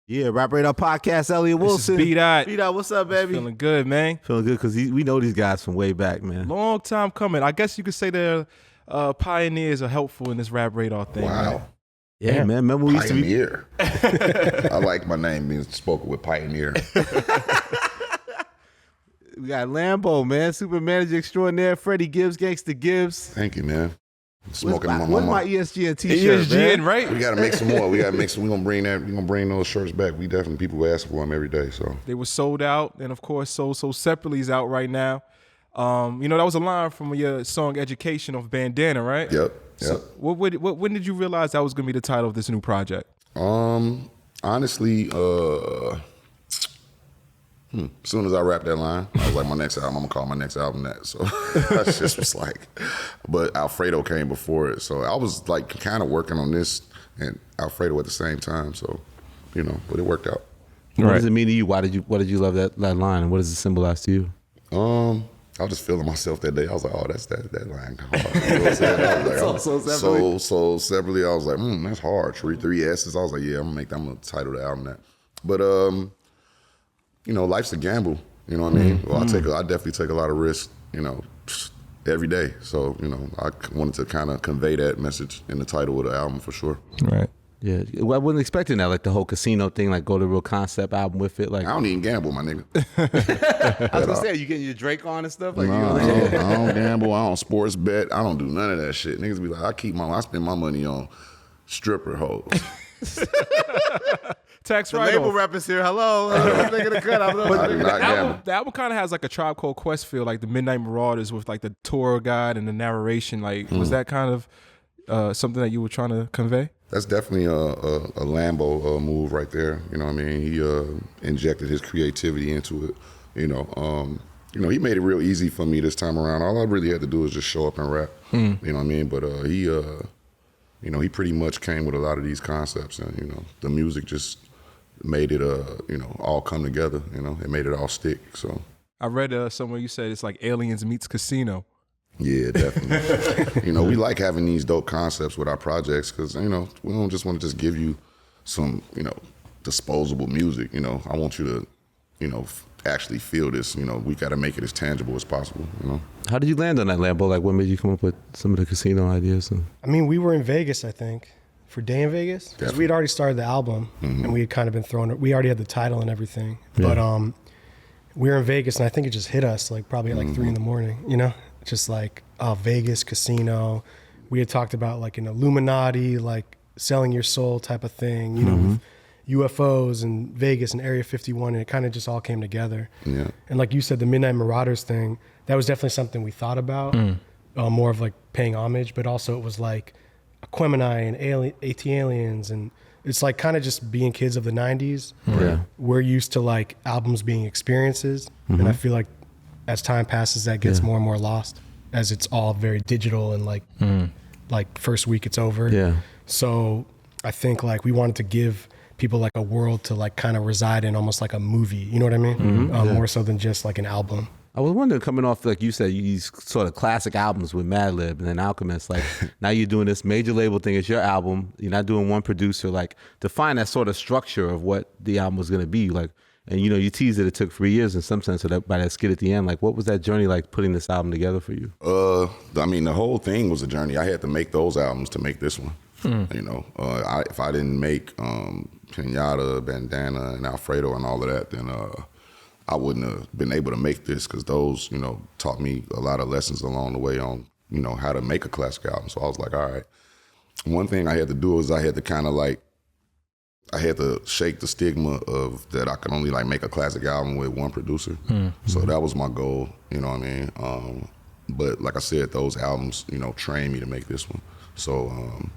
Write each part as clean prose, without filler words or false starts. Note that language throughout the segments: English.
Yeah, Rapradar Podcast, Elliot Wilson. B-Dot. B-Dot, what's up, baby? Feeling good, man. Feeling good because we know these guys from way back, man. Long time coming. I guess you could say they're pioneers are helpful in this Rapradar thing. Wow. Right? Yeah, man. Remember we used to be... Pioneer. I like my name being spoken with Pioneer. We got Lambo, man. Super manager extraordinaire. Freddie Gibbs, gangstagibbs. Thank you, man. Smoking my What's mama. my ESGN t-shirt, man? right? We gotta make some more. We gotta make some. We're gonna bring that. We're gonna bring those shirts back. We definitely people ask for them every day. So They were sold out, and of course, sold separately is out right now. You know, that was a line from your song "Education" of Bandana, right? Yep. So when did you realize that was gonna be the title of this new project? Honestly, as soon as I wrapped that line, I was like, my next album, I'm gonna call my next album that. So I just was like, but Alfredo came before it. So I was like kind of working on this and Alfredo at the same time. So, you know, but it worked out. What does it mean to you? What did you love that line, and what does it symbolize to you? I was just feeling myself that day. I was like, oh, that's that line hard. You know what I'm saying? I was like, so separately. I was like, that's hard. Three S's. I was like, yeah, I'm gonna title the album that. But you know, life's a gamble. You know what I mean? Well, I definitely take a lot of risks. You know, every day. So you know, I wanted to kind of convey that message in the title of the album for sure. Right. Yeah, well, I wasn't expecting that, like the whole casino thing, like go to a real concept album with it. Like I don't even gamble, my nigga. I was gonna say, you getting your Drake on and stuff? Like, No, I don't gamble. I don't sports bet. I don't do none of that shit. Niggas be like, I spend my money on stripper hoes. Tax the write-off. label rappers here. Hello, I'm thinking the cut. I do not gamble. The album kind of has like a Tribe Called Quest feel, like the Midnight Marauders with like the tour guide and the narration. Like, was that kind of something that you were trying to convey? That's definitely a Lambo move right there. You know what I mean? He injected his creativity into it. You know, he made it real easy for me this time around. All I really had to do was just show up and rap. You know what I mean? But he pretty much came with a lot of these concepts, and you know, the music just made it all come together. You know, it made it all stick. So I read somewhere you said it's like Aliens meets Casino. Yeah, definitely. You know, we like having these dope concepts with our projects because, you know, we don't just want to just give you some, you know, disposable music. You know, I want you to, you know, actually feel this. You know, we got to make it as tangible as possible, you know. How did you land on that, Lambo? Like, what made you come up with some of the casino ideas? I mean, we were in Vegas, I think, for Day in Vegas. Because we had already started the album, and we had kind of been we already had the title and everything. Yeah. But we were in Vegas, and I think it just hit us, like, probably at like 3 a.m, you know? Just like Vegas casino. We had talked about like an Illuminati, like selling your soul type of thing, you know, with UFOs and Vegas and Area 51, and it kind of just all came together. Yeah. And like you said, the Midnight Marauders thing, that was definitely something we thought about, more of like paying homage, but also it was like Aquemini and AT Aliens, and it's like kind of just being kids of the 90s. Yeah. We're used to like albums being experiences, and I feel like as time passes, that gets more and more lost as it's all very digital and like first week it's over. Yeah. So I think like we wanted to give people like a world to like kind of reside in, almost like a movie. You know what I mean? More so than just like an album. I was wondering, coming off, like you said, these sort of classic albums with Madlib and then Alchemist, like now you're doing this major label thing. It's your album. You're not doing one producer. Like, to find that sort of structure of what the album was going to be, like. And you know, you teased it took 3 years in some sense, so that by that skit at the end, like what was that journey like putting this album together for you? I mean, the whole thing was a journey. I had to make those albums to make this one. You know, if I didn't make Pinata, Bandana, and Alfredo and all of that, then I wouldn't have been able to make this, because those, you know, taught me a lot of lessons along the way on, you know, how to make a classic album. So I was like, all right. One thing I had to do was I had to kind of like, I had to shake the stigma of that I could only like make a classic album with one producer. So that was my goal, you know what I mean? But like I said, those albums, you know, trained me to make this one. So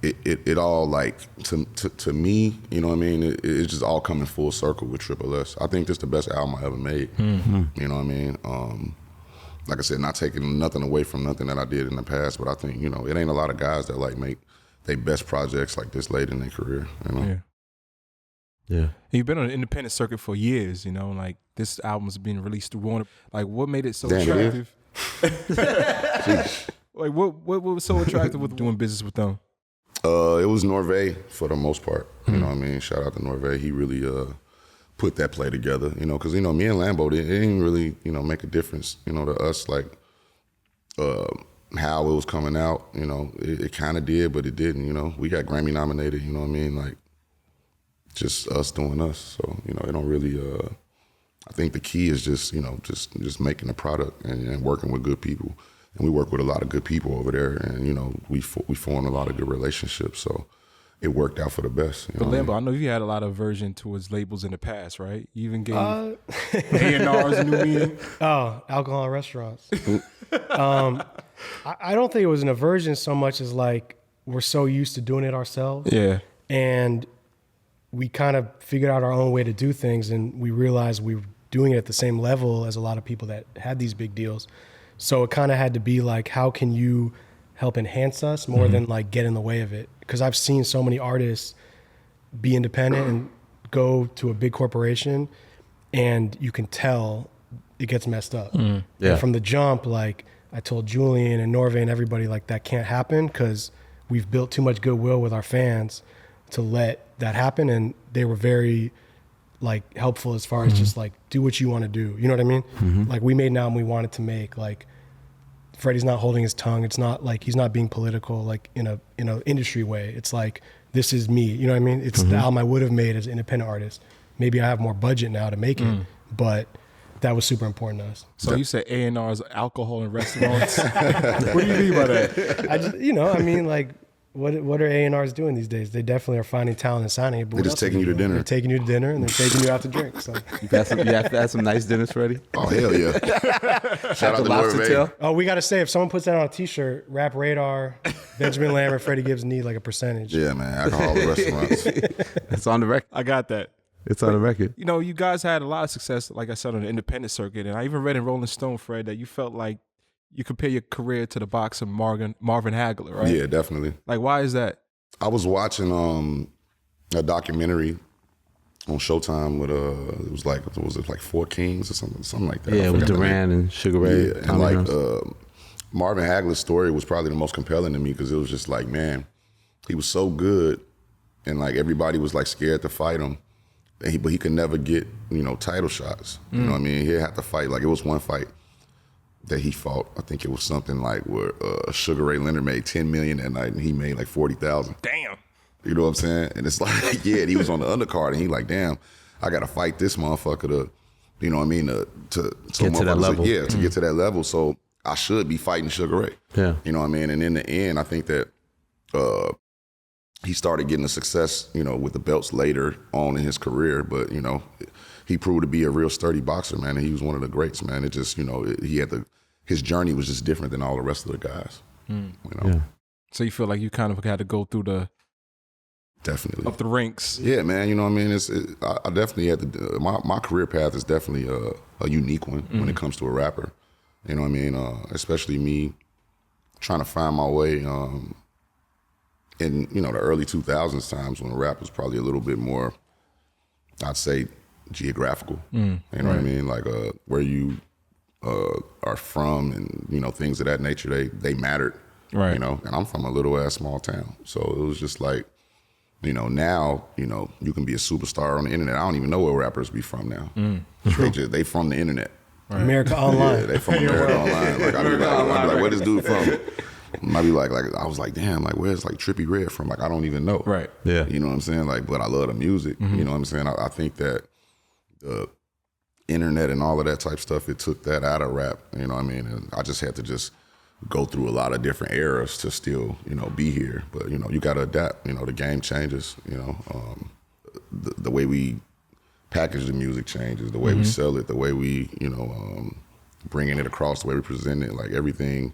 it all like, to me, you know what I mean? It's just all coming full circle with Triple S. I think this is the best album I ever made, you know what I mean? Like I said, not taking nothing away from nothing that I did in the past, but I think, you know, it ain't a lot of guys that like make they best projects like this late in their career, you know? Yeah. You've been on the independent circuit for years, you know, like this album's been released through Warner. Like, what made it so attractive? Like, what was so attractive with doing business with them? It was Norvay for the most part. You know what I mean? Shout out to Norvay. He really put that play together, you know, because, you know, me and Lambo, it didn't really, you know, make a difference, you know, to us, like how it was coming out, you know, it kind of did, but it didn't, you know. We got Grammy nominated, you know what I mean? Like, just us doing us. So, you know, it don't really, I think the key is just, you know, just making a product and working with good people. And we work with a lot of good people over there, and, you know, we formed a lot of good relationships. So it worked out for the best. You know But Lambo, I know you had a lot of aversion towards labels in the past, right? You even gave A&Rs a new meaning. Oh, alcohol in restaurants. I don't think it was an aversion so much as like we're so used to doing it ourselves. Yeah. And we kind of figured out our own way to do things, and we realized we were doing it at the same level as a lot of people that had these big deals. So it kind of had to be like, how can you help enhance us more than like get in the way of it? Because I've seen so many artists be independent and go to a big corporation, and you can tell it gets messed up. Yeah. And from the jump, like I told Julian and Norvay and everybody, like that can't happen because we've built too much goodwill with our fans to let that happen. And they were very like helpful as far as just like do what you want to do. You know what I mean? Like we made an album we wanted to make. Like Freddie's not holding his tongue. It's not like he's not being political like in a industry way. It's like this is me. You know what I mean? It's the album I would have made as an independent artist. Maybe I have more budget now to make it, but that was super important to us. So you said A&R's alcohol in restaurants. What do you mean by that? I just, you know, I mean, like, what are A&Rs doing these days? They definitely are finding talent and signing it. But They're just taking you to dinner. They're taking you to dinner and they're taking you out to drink. So. You have had some nice dinners, Freddie? Oh, hell yeah. Shout out to lobster Norvay. tail? Oh, Oh, we got to say, if someone puts that on a T-shirt, rapradar, Benjamin Lambert, Freddie Gibbs need like a percentage. Yeah, man. Alcohol in restaurants. It's on the record. I got that. It's on the record. You know, you guys had a lot of success, like I said, on the independent circuit. And I even read in Rolling Stone, Fred, that you felt like you compare your career to the boxer Marvin Hagler, right? Yeah, definitely. Like, why is that? I was watching a documentary on Showtime with was it like Four Kings or something like that? Yeah, I with forgot the name. Duran and Sugar Ray. Yeah, and Tommy like Jones. Marvin Hagler's story was probably the most compelling to me because it was just like, man, he was so good, and like everybody was like scared to fight him, but he could never get, you know, title shots. You know what I mean? He'd have to fight. Like it was one fight that he fought. I think it was something like where Sugar Ray Leonard made $10 million that night and he made like 40,000. Damn. You know what I'm saying? And it's like, yeah, and he was on the undercard, and he like, damn, I got to fight this motherfucker to, you know what I mean, to Get to that level. Yeah, to get to that level. So I should be fighting Sugar Ray. Yeah. You know what I mean? And in the end, I think that he started getting the success, you know, with the belts later on in his career. But, you know, he proved to be a real sturdy boxer, man, and he was one of the greats, man. It just, you know, his journey was just different than all the rest of the guys. You know? Yeah. So you feel like you kind of had to go through Definitely. up the ranks. Yeah, man. You know what I mean? I definitely had to. My career path is definitely a unique one when it comes to a rapper. You know what I mean? Especially me trying to find my way in, you know, the early 2000s times when rap was probably a little bit more, I'd say, geographical. You know what I mean? Like where you are from and, you know, things of that nature. They mattered. Right. You know, and I'm from a little ass small town, so it was just like, you know, now, you know, you can be a superstar on the internet. I don't even know where rappers be from now. They from the internet. Right. America Online. Yeah, they from America Online. Like, I'd be like, where this dude from? I'd be like, I was like, damn, like, where's like Trippie Redd from? Like, I don't even know. Right. Yeah. You know what I'm saying? Like, but I love the music. You know what I'm saying? I think that the internet and all of that type stuff, it took that out of rap. You know what I mean? And I just had to just go through a lot of different eras to still, you know, be here. But, you know, you got to adapt. You know, the game changes, you know. The way we package the music changes, the way we sell it, the way we, you know, bringing it across, the way we present it, like everything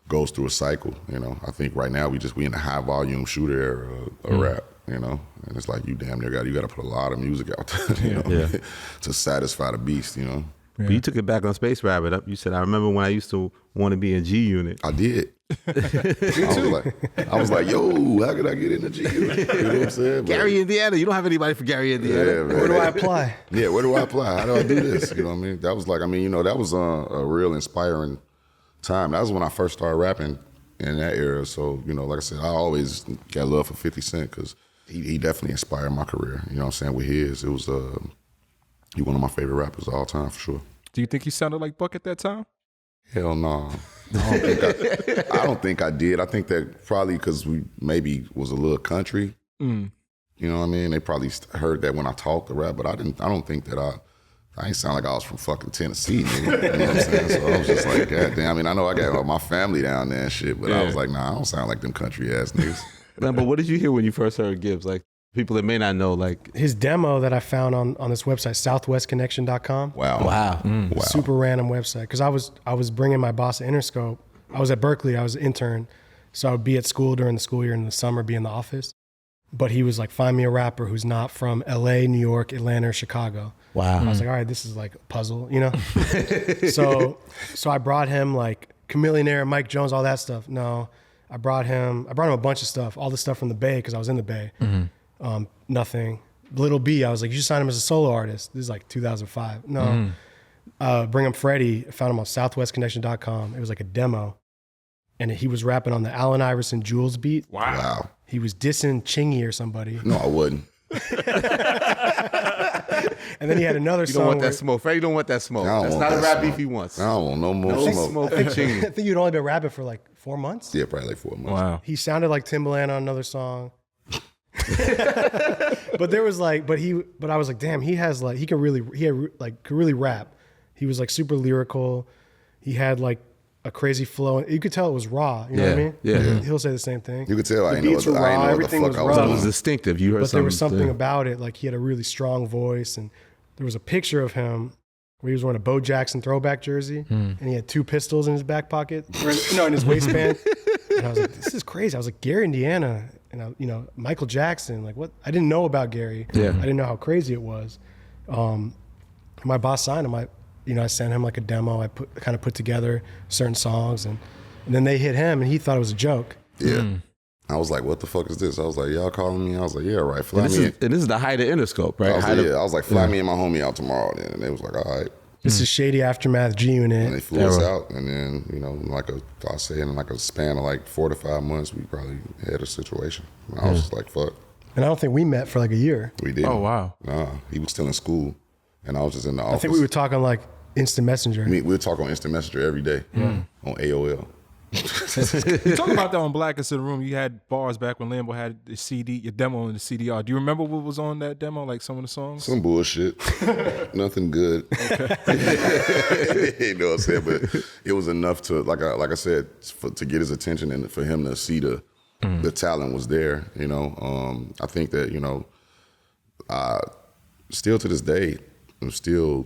goes through a cycle, you know. I think right now we in a high volume shooter era of rap, you know. And it's like you damn near got to put a lot of music out there, you know, to satisfy the beast, you know. But you took it back on Space Rabbit up. You said, I remember when I used to want to be in G Unit. I did. I was like, yo, how could I get in the G Unit? You know what I'm saying? Gary, Indiana. You don't have anybody for Gary, Indiana. Yeah, man. Where do I apply? Yeah, where do I apply? How do I do this? You know what I mean? That was like, I mean, you know, that was a real inspiring time. That was when I first started rapping in that era. So, you know, like I said, I always got love for 50 Cent because he definitely inspired my career. You know what I'm saying? With his, it was he one of my favorite rappers of all time for sure. Do you think he sounded like Buck at that time? Hell no. I don't think I did. I think that probably because we maybe was a little country. You know what I mean? They probably heard that when I talked the rap, but I don't think that I ain't sound like I was from fucking Tennessee, nigga. You know what I'm saying? So I was just like, God damn. I mean, I know I got my family down there and shit, but I was like, nah, I don't sound like them country ass niggas. But what did you hear when you first heard Gibbs? Like, people that may not know, like... His demo that I found on this website, southwestconnection.com. Wow. Super random website. Because I was bringing my boss to Interscope. I was at Berkeley. I was an intern. So I would be at school during the school year, in the summer be in the office. But he was like, find me a rapper who's not from LA, New York, Atlanta, or Chicago. Wow. I was like, all right, this is like a puzzle, you know? So I brought him like Chameleonaire, Mike Jones, all that stuff. No, I brought him a bunch of stuff, all the stuff from the Bay, because I was in the Bay. Nothing. Little B, I was like, you should sign him as a solo artist. This is like 2005. No. Bring him Freddie. I found him on southwestconnection.com. It was like a demo. And he was rapping on the Allen Iverson Jules beat. Wow. He was dissing Chingy or somebody. No, I wouldn't. And then he had another You song. don't want that smoke. Freddie don't want that smoke. That's not a rap beef he wants. I don't want no more smoke. I think you'd only been rapping for like 4 months. Yeah, probably like 4 months. Wow. He sounded like Timbaland on another song. But there was like, but I was like, damn, he could really rap. He was like super lyrical. He had like a crazy flow. You could tell it was raw. You know what I mean? Yeah. He'll say the same thing. You could tell I The didn't know beats were what raw, the everything fuck was I was raw. It doing. was distinctive. You heard But there was something yeah. about it. Like he had a really strong voice, and there was a picture of him where he was wearing a Bo Jackson throwback jersey, and he had 2 pistols in his back pocket, in his waistband. And I was like, this is crazy. I was like, Gary, Indiana, and Michael Jackson. Like, what? I didn't know about Gary. Yeah. I didn't know how crazy it was. My boss signed him. I sent him like a demo. I kind of put together certain songs, and then they hit him, and he thought it was a joke. Yeah. I was like, what the fuck is this? I was like, y'all calling me? I was like, yeah, right. Fly And me in. this is the height of Interscope, right? I was like, fly me and my homie out tomorrow then. And they was like, all right. This is Shady Aftermath G Unit. And they flew us out. And then, in like a span of like 4 to 5 months, we probably had a situation. And I was just like, fuck. And I don't think we met for like a year. We didn't. Oh, wow. Nah, he was still in school. And I was just in the office. I think we were talking like Instant Messenger. We would talk on Instant Messenger every day on AOL. You talk about that on Blackest in the Room. You had bars back when Lambo had the CD, your demo in the CDR. Do you remember what was on that demo, like some of the songs? Some bullshit. Nothing good. You know what I'm saying? But it was enough to, like I said, to get his attention and for him to see the talent was there. I think that, still to this day, I'm still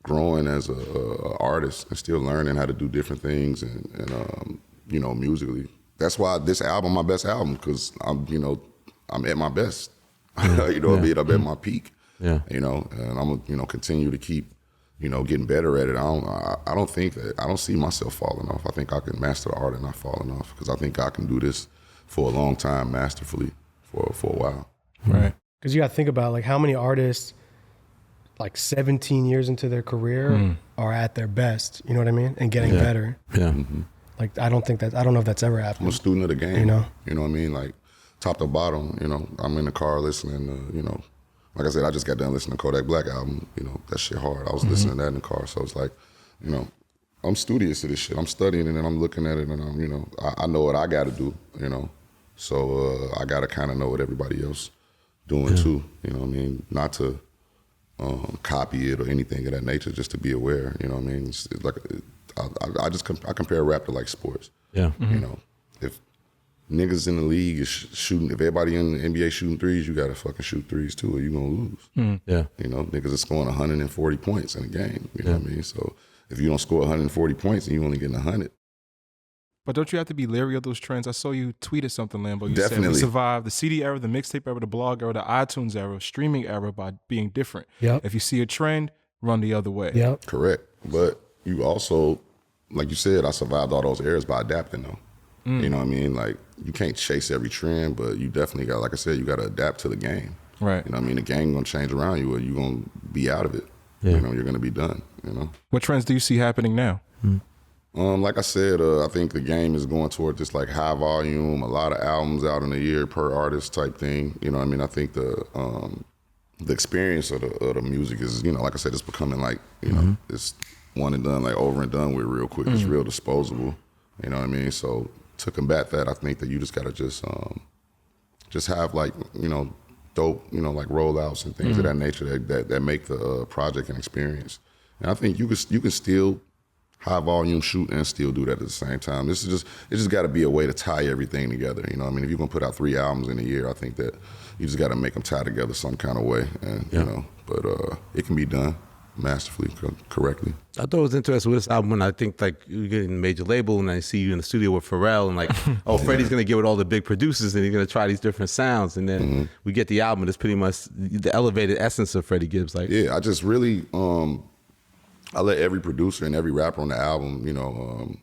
growing as a artist and still learning how to do different things and musically. That's why this album, my best album, because I'm at my best. I'm at my peak. Yeah. And I'm gonna continue to keep getting better at it. I don't see myself falling off. I think I can master the art and not falling off because I think I can do this for a long time masterfully for a while. Right. Because you got to think about like how many artists like 17 years into their career are at their best, you know what I mean? And getting better. Yeah. Like, I don't know if that's ever happened. I'm a student of the game. You know? You know what I mean? Like, top to bottom, I'm in the car listening to, like I said, I just got done listening to Kodak Black album. That shit hard. I was listening to that in the car. So it's like, I'm studious to this shit. I'm studying it and I'm looking at it and I'm, I know what I got to do, So I got to kind of know what everybody else doing too. You know what I mean? Not to copy it or anything of that nature, just to be aware. You know what I mean? It's like I compare rap to like sports. Yeah. If niggas in the league is shooting, if everybody in the NBA shooting threes, you gotta fucking shoot threes too, or you gonna lose. Yeah. Niggas are scoring 140 points in a game. You know what I mean? So if you don't score 140 points and you only getting 100. But don't you have to be leery of those trends? I saw you tweeted something, Lambo. You Definitely. said we survived the CD era, the mixtape era, the blog era, the iTunes era, streaming era by being different. Yep. If you see a trend, run the other way. Yep. Correct. But you also, like you said, I survived all those eras by adapting though. You know what I mean? Like, you can't chase every trend, but you definitely got, like I said, you got to adapt to the game. Right. You know what I mean? The game going to change around you or you're going to be out of it. Yeah. You're going to be done, What trends do you see happening now? Like I said, I think the game is going toward this like high volume, a lot of albums out in a year per artist type thing. You know what I mean? I think the experience of the music is, you know, like I said, it's becoming like, you know, it's one and done, like over and done with real quick. It's real disposable. You know what I mean? So to combat that, I think that you just gotta just have like, you know, dope, you know, like rollouts and things of that nature that make the project an experience. And I think you can still high volume shoot and still do that at the same time. It just got to be a way to tie everything together. You know what I mean? If you're going to put out 3 albums in a year, I think that you just got to make them tie together some kind of way. And, you know, but it can be done masterfully, correctly. I thought it was interesting with this album when I think like you're getting a major label and I see you in the studio with Pharrell and like, oh, Freddie's going to get with all the big producers and he's going to try these different sounds. And then we get the album and it's pretty much the elevated essence of Freddie Gibbs. Like, yeah, I just really, I let every producer and every rapper on the album, you know,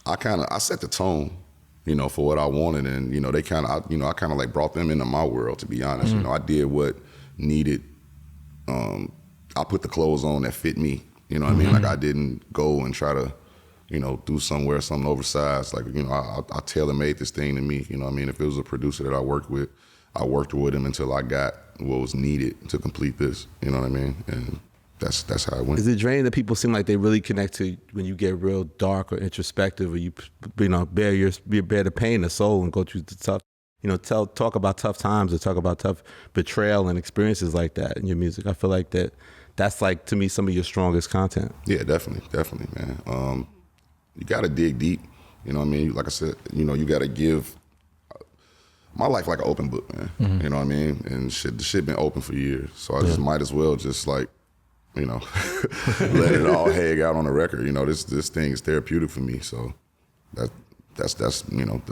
I set the tone, you know, for what I wanted. And, you know, I kind of like brought them into my world, to be honest. You know, I did what needed, I put the clothes on that fit me. You know what I mean? Like I didn't go and try to, you know, do something oversized. Like, you know, I tailor-made this thing to me. You know what I mean? If it was a producer that I worked with him until I got what was needed to complete this. You know what I mean? And that's how it went. Is it draining that people seem like they really connect to when you get real dark or introspective, or you know, bare the pain of soul and go through the tough, you know, talk about tough times or talk about tough betrayal and experiences like that in your music? I feel like that's like, to me, some of your strongest content. Yeah, definitely, man. You got to dig deep. You know what I mean? Like I said, you know, you got to give my life like an open book, man. You know what I mean? And the shit been open for years, so I just might as well just like, you know, let it all hang out on the record. You know, this thing is therapeutic for me. So that's you know,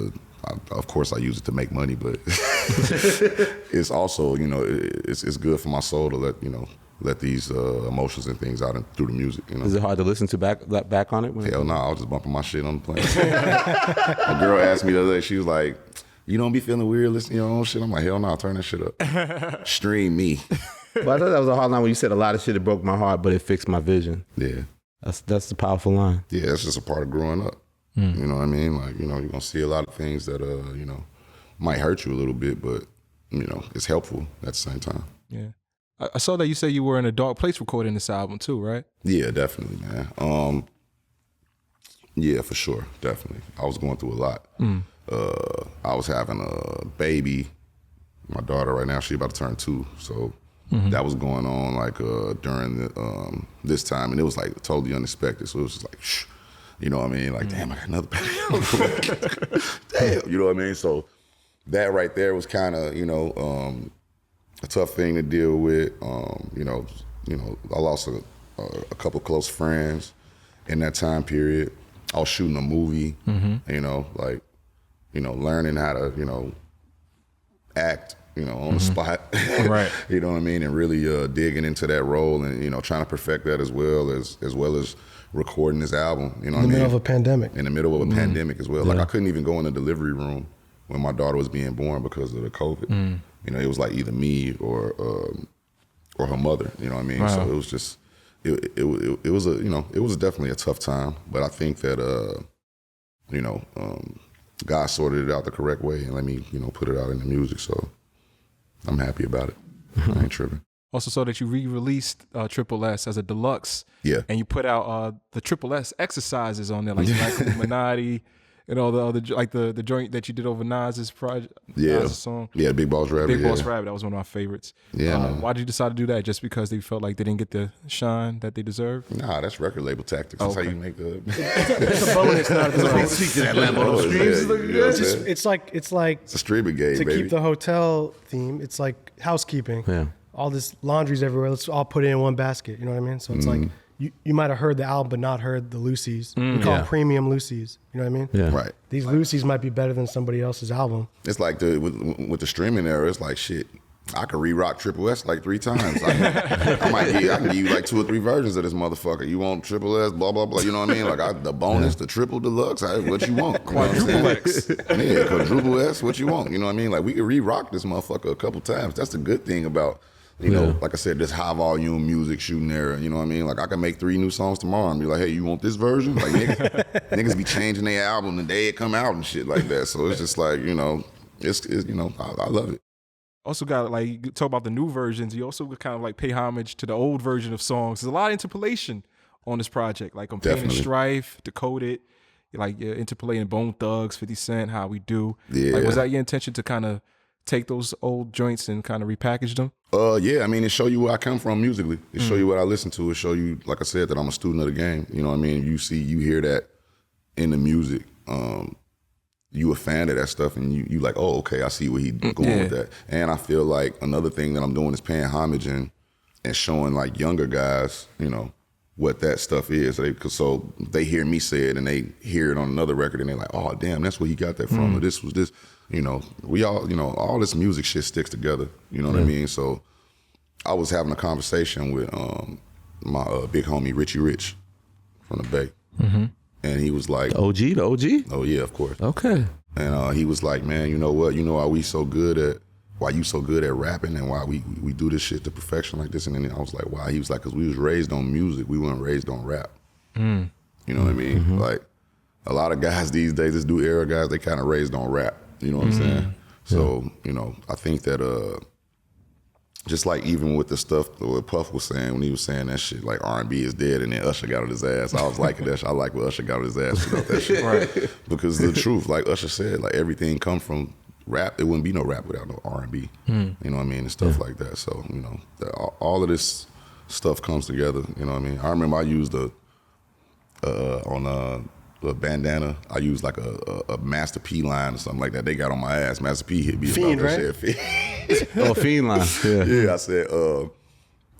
of course I use it to make money, but it's also, you know, it's good for my soul to let these emotions and things out through the music. You know, is it hard to listen to back on it? Hell no, I was just bumping my shit on the plane. A girl asked me the other day, she was like, "You don't be feeling weird listening to your own shit?" I'm like, hell no, turn that shit up. Stream me. But I thought that was a hard line when you said a lot of shit that broke my heart, but it fixed my vision. Yeah. That's the powerful line. Yeah, that's just a part of growing up. You know what I mean? Like, you know, you're going to see a lot of things that, you know, might hurt you a little bit, but, you know, it's helpful at the same time. Yeah. I saw that you said you were in a dark place recording this album too, right? Yeah, definitely, man. Yeah, for sure. Definitely. I was going through a lot. I was having a baby. My daughter right now, she about to turn 2. So that was going on like during this time, and it was like totally unexpected. So it was just like, shh, you know what I mean? Like, damn, I got another baby. Damn, you know what I mean? So that right there was kind of, you know, a tough thing to deal with. You know, I lost a couple close friends in that time period. I was shooting a movie, you know, like, you know, learning how to, you know, act, you know, on the spot, right? You know what I mean, and really digging into that role, and you know, trying to perfect that as well as recording this album. You know, in the middle of a pandemic. In the middle of a pandemic as well. Like I couldn't even go in the delivery room when my daughter was being born because of the COVID. You know, it was like either me or her mother. You know what I mean? Wow. So it was just it was a, you know, it was definitely a tough time. But I think that you know, God sorted it out the correct way and let me, you know, put it out in the music. So I'm happy about it. I ain't tripping. Also saw that you re-released Triple S as a deluxe. Yeah. And you put out the Triple S exercises on there, like Black Illuminati and all the other, like the joint that you did over Nas's project. Yeah. Nas's song. Yeah, Big Boss Rabbit. Big Boss Rabbit, that was one of my favorites. Yeah. Why did you decide to do that? Just because they felt like they didn't get the shine that they deserved? Nah, that's record label tactics. That's how you make the... It's a bonus, not a bonus. Speak to that Lambo. Those streams look good. It's like It's a streaming game, to baby. keep the hotel theme. It's like housekeeping. Yeah. All this laundry's everywhere. Let's all put it in one basket. You know what I mean? So it's like you might have heard the album but not heard the Lucy's. We call them premium Lucy's. You know what I mean? Yeah. Right. These Lucy's might be better than somebody else's album. It's like with the streaming era, it's like shit. I could re-rock Triple S like 3 times. I can give you like 2 or 3 versions of this motherfucker. You want Triple S, blah, blah, blah. You know what I mean? Like the bonus, the triple deluxe, what you want. Quadruple X. Yeah, quadruple S, what you want. You know what I mean? Like we could re-rock this motherfucker a couple times. That's the good thing about You know, like I said, this high volume music shooting era. You know what I mean? Like I can make 3 new songs tomorrow and be like, hey, you want this version? Like niggas be changing their album the day it come out and shit like that. So it's just like, you know, it's you know, I love it. Also got like, you talk about the new versions. You also kind of like pay homage to the old version of songs. There's a lot of interpolation on this project, like on Pain and Strife, Decoded, like interpolating Bone Thugs, 50 Cent, How We Do. Yeah. Like, was that your intention to kind of take those old joints and kind of repackage them? Yeah, I mean, it show you where I come from musically. It show you what I listen to. It show you, like I said, that I'm a student of the game. You know what I mean? You hear that in the music. You a fan of that stuff, and you like, oh, okay, I see where he going with that. And I feel like another thing that I'm doing is paying homage and showing like younger guys, you know, what that stuff is. So they hear me say it and they hear it on another record and they're like, oh, damn, that's where he got that from. Or this was this. You know, we all, you know, all this music shit sticks together. You know what I mean? So I was having a conversation with my big homie, Richie Rich from the Bay. And he was like, The OG? oh, yeah, of course. Okay. And he was like, man, you know what? You know why you so good at rapping and why we do this shit to perfection like this? And then I was like, why? He was like, because we was raised on music. We weren't raised on rap. You know what I mean? Like, a lot of guys these days, this new era guys, they kind of raised on rap. You know what I'm saying? So, you know, I think that just like even with the stuff that what Puff was saying when he was saying that shit, like R&B is dead and then Usher got on his ass. I was liking that shit. I like what Usher got on his ass about that shit. Right. Because the truth, like Usher said, like everything come from rap. It wouldn't be no rap without no R&B. You know what I mean? And stuff like that. So, you know, all of this stuff comes together. You know what I mean? I remember I used on a bandana, I used like a Master P line or something like that. They got on my ass. Master P hit me Fiend, about that right? shit. Oh, Fiend line. Yeah. Yeah, I said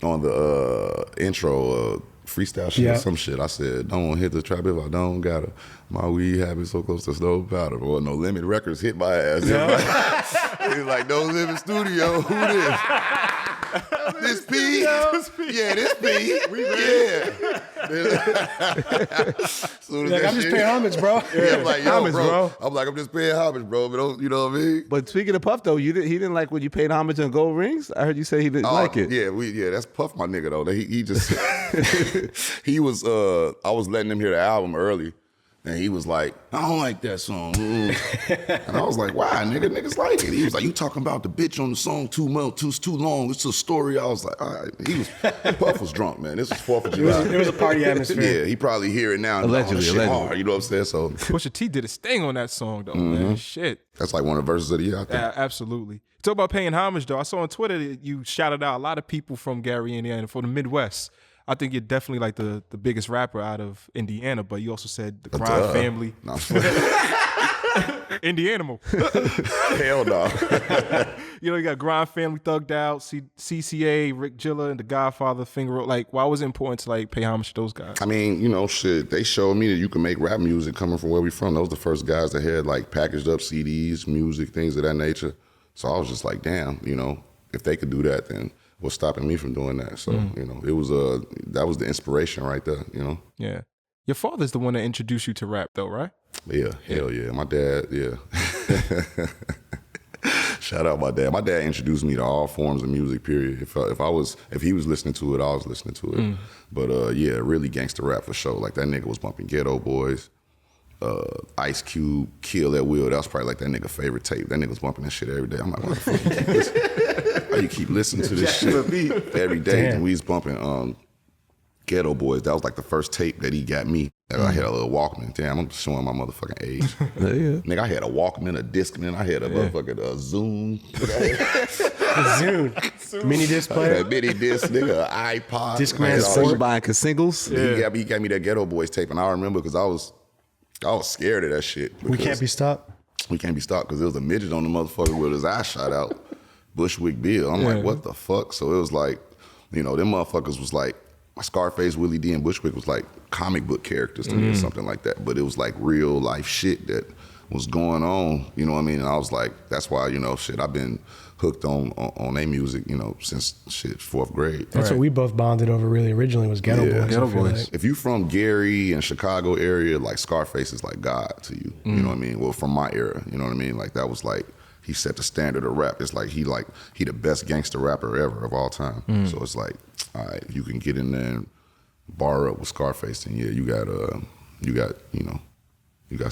on the intro freestyle shit or some shit, I said, don't hit the trap if I don't got it. My weed habit so close to snow powder. Well, No Limit Records hit my ass. He's like, No Limit Studio, who this? This P? Yeah, this P. Yeah. Like, I'm just paying homage, bro. Yeah, I'm like, yo, Homage, bro. I'm like, I'm just paying homage, bro. But don't, you know what I mean? But speaking of Puff, though, he didn't like when you paid homage on gold rings? I heard you say he didn't like it. Yeah, that's Puff, my nigga, though. He just, he was, I was letting him hear the album early. And he was like, I don't like that song. And I was like, why, nigga? Niggas like it. He was like, you talking about the bitch on the song too long. It's a story. I was like, all right. Puff was drunk, man. This was 4th of July. It was a party atmosphere. Yeah, he probably hear it now. And Allegedly. Hard, you know what I'm saying? So Pusha T did his thing on that song, though, man. Shit. that's like one of the verses of the year, I think. Yeah, absolutely. Talk about paying homage, though. I saw on Twitter that you shouted out a lot of people from Gary, Indiana, for the Midwest. I think you're definitely like the biggest rapper out of Indiana, but you also said the Grind family. No. Indianimal. Hell no. You know, you got Grind family, Thugged Out, CCA, Rick Gilla, and The Godfather, Finger Roll. Like, why was it important to like pay homage to those guys? I mean, you know, shit, they showed me that you can make rap music coming from where we from. Those the first guys that had like packaged up CDs, music, things of that nature. So I was just like, damn, you know, if they could do that, then what's stopping me from doing that? So, you know, it was that was the inspiration right there, you know? Yeah. Your father's the one that introduced you to rap, though, right? Yeah, hell yeah. My dad, yeah. Shout out my dad. My dad introduced me to all forms of music, period. If he was listening to it, I was listening to it. But yeah, really gangster rap for sure. Like that nigga was bumping Ghetto Boys, Ice Cube, Kill That Will. That was probably like that nigga favorite tape. That nigga was bumping that shit every day. I'm like, why the fuck you keep listening? Why you keep listening to this shit every day? Damn. And we was bumping Ghetto Boys. That was like the first tape that he got me. I had a little Walkman. Damn, I'm showing my motherfucking age. Yeah. Nigga, I had a Walkman, a Discman, I had a motherfucking Zoom. Zune. Mini disc I player. had a mini disc, nigga, an iPod. Discman I had all Sport. You buying singles? He got me that Ghetto Boys tape, and I remember because I was scared of that shit. We can't be stopped. We can't be stopped because there was a midget on the motherfucker with his eye shot out, Bushwick Bill. I'm like, what the fuck? So it was like, you know, them motherfuckers was like, Scarface, Willie D, and Bushwick was like comic book characters to me or something like that. But it was like real life shit that was going on, you know what I mean? And I was like, that's why, you know, shit, I've been hooked on their music, you know, since shit, 4th grade. That's what we both bonded over really originally was Ghetto Boys. Ghetto I feel Boys. like. If you from Gary and Chicago area, like Scarface is like God to you. You know what I mean? Well, from my era, you know what I mean? Like that was like he set the standard of rap. It's like he the best gangster rapper ever of all time. So it's like, all right, you can get in there and bar up with Scarface, and yeah, you got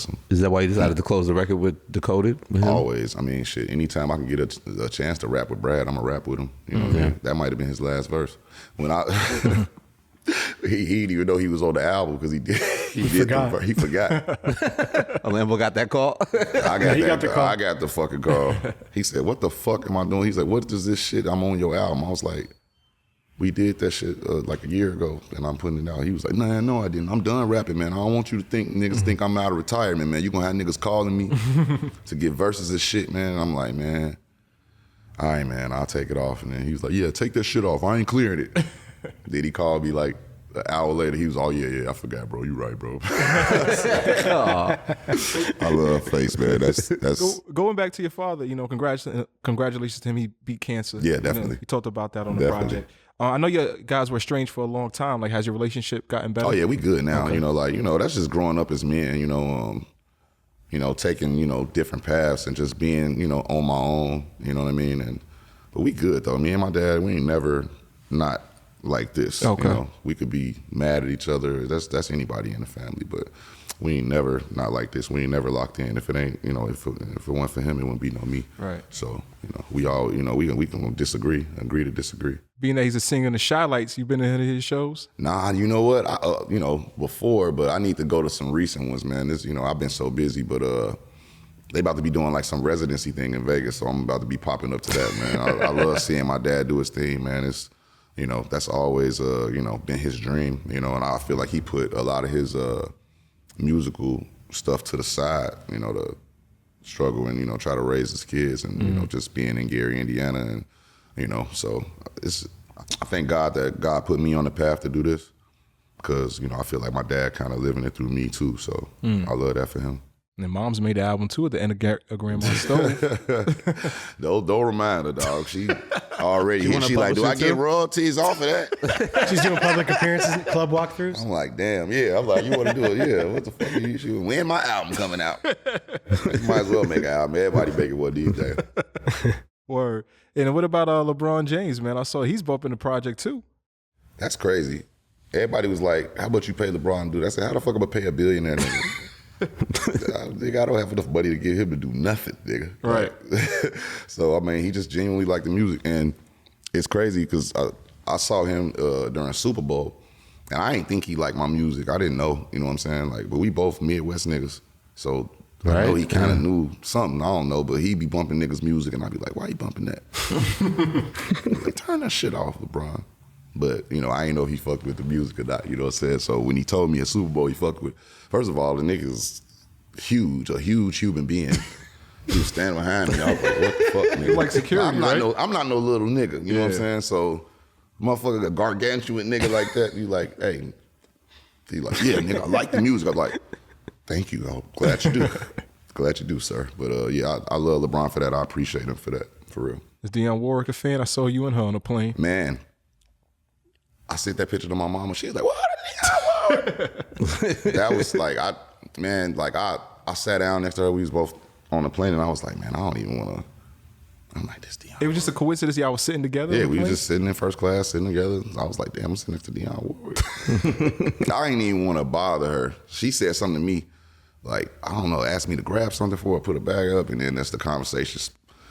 some. Is that why you decided to close the record with Decoded? With him? Always. I mean, shit. Anytime I can get a chance to rap with Brad, I'm gonna rap with him. You know what I mean? That might have been his last verse. When I he didn't even know he was on the album because he forgot. He forgot. Lambo got that call. I got the fucking call. He said, "What the fuck am I doing?" He's like, "What is this shit? I'm on your album." I was like, "We did that shit like a year ago, and I'm putting it out." He was like, "Nah, no, I didn't. I'm done rapping, man. I don't want you to think niggas think I'm out of retirement, man. You gonna have niggas calling me to get verses and shit, man." And I'm like, "Man, all right, man, I'll take it off." And then he was like, "Yeah, take that shit off. I ain't clearing it." Then he called me like an hour later. He was, "Oh yeah, I forgot, bro. You right, bro." I love Face, man. That's going back to your father. You know, congratulations to him. He beat cancer. Yeah, definitely. You know, he talked about that on the project. I know you guys were estranged for a long time. Like, has your relationship gotten better? Oh yeah, we good now. Okay. That's just growing up as men. Taking different paths and just being on my own. You know what I mean? But we good though. Me and my dad, we ain't never not like this. Okay. We could be mad at each other. That's anybody in the family, but we ain't never not like this. We ain't never locked in. If it ain't, if it weren't for him, it wouldn't be no me. Right. So, we all, we can agree to disagree. Being that he's a singer in the Shy Lights, you been to his shows? Nah, you know what? Before, but I need to go to some recent ones, man. This, I've been so busy, but they about to be doing like some residency thing in Vegas, so I'm about to be popping up to that, man. I love seeing my dad do his thing, man. It's that's always, been his dream, and I feel like he put a lot of his musical stuff to the side, to struggle and, try to raise his kids and, just being in Gary, Indiana. And, so I thank God that God put me on the path to do this because, I feel like my dad kind of living it through me too. So I love that for him. And Mom's made the album too at the end of Grandma's Stove. Don't remind her, dog. She already hit. She like, do I get royalties off of that? She's doing public appearances, club walkthroughs. I'm like, damn, yeah. I'm like, you want to do it? Yeah. What the fuck are you shooting? When my album coming out? You might as well make an album. Everybody make it one DJ. Word. And what about LeBron James, man? I saw he's bumping the project too. That's crazy. Everybody was like, how about you pay LeBron to do that? I said, how the fuck am I pay a billionaire nigga? Nigga, I don't have enough money to give him to do nothing, nigga. Right. So, I mean, he just genuinely liked the music. And it's crazy because I saw him during Super Bowl, and I didn't think he liked my music. I didn't know, you know what I'm saying? Like, but we both Midwest niggas. So I know he kind of knew something. I don't know, but he'd be bumping niggas' music, and I'd be like, why you bumping that? Like, turn that shit off, LeBron. But, I ain't know if he fucked with the music or not, you know what I'm saying? So when he told me at Super Bowl he fucked with, first of all, the nigga's huge, a huge human being. He was standing behind me. I was like, what the fuck, nigga? Like security, I'm not no little nigga, you know what I'm saying? So motherfucker, a gargantuan nigga like that, you like, hey. He like, yeah, nigga, I like the music. I'm like, thank you. I'm glad you do. Glad you do, sir. But yeah, I love LeBron for that. I appreciate him for that, for real. Is Dionne Warwick a fan? I saw you and her on a plane. Man. I sent that picture to my mama. She was like, what? That was like, I sat down next to her. We was both on the plane, and I was like, man, I don't even want to. I'm like, this Dionne. It was just a coincidence y'all was sitting together? Yeah, we were just sitting in first class, sitting together. I was like, damn, I'm sitting next to Dionne Warwick. I didn't even want to bother her. She said something to me, like, I don't know, asked me to grab something for her, put a bag up, and then that's the conversation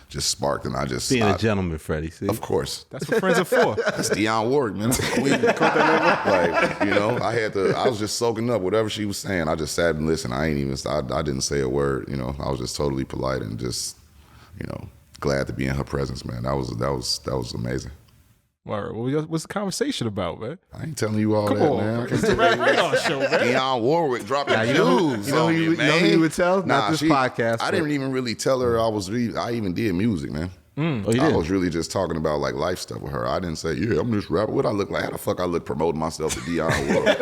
just sparked, and I just being a gentleman, Freddie. See? Of course, that's what friends are for. That's Dionne Warwick, man. I was just soaking up whatever she was saying. I just sat and listened. I didn't say a word. I was just totally polite and just, glad to be in her presence, man. That was amazing. Word. Well, what's the conversation about, man? I ain't telling you all Come that, on, man. It's the Radar Show, man. Dionne Warwick dropping news. You know who you would tell? Not this podcast. I didn't even really tell her I even did music, man. Oh, you did? I was really just talking about like life stuff with her. I didn't say, yeah, I'm just rapping. What I look like? How the fuck I look promoting myself to Dionne Warwick?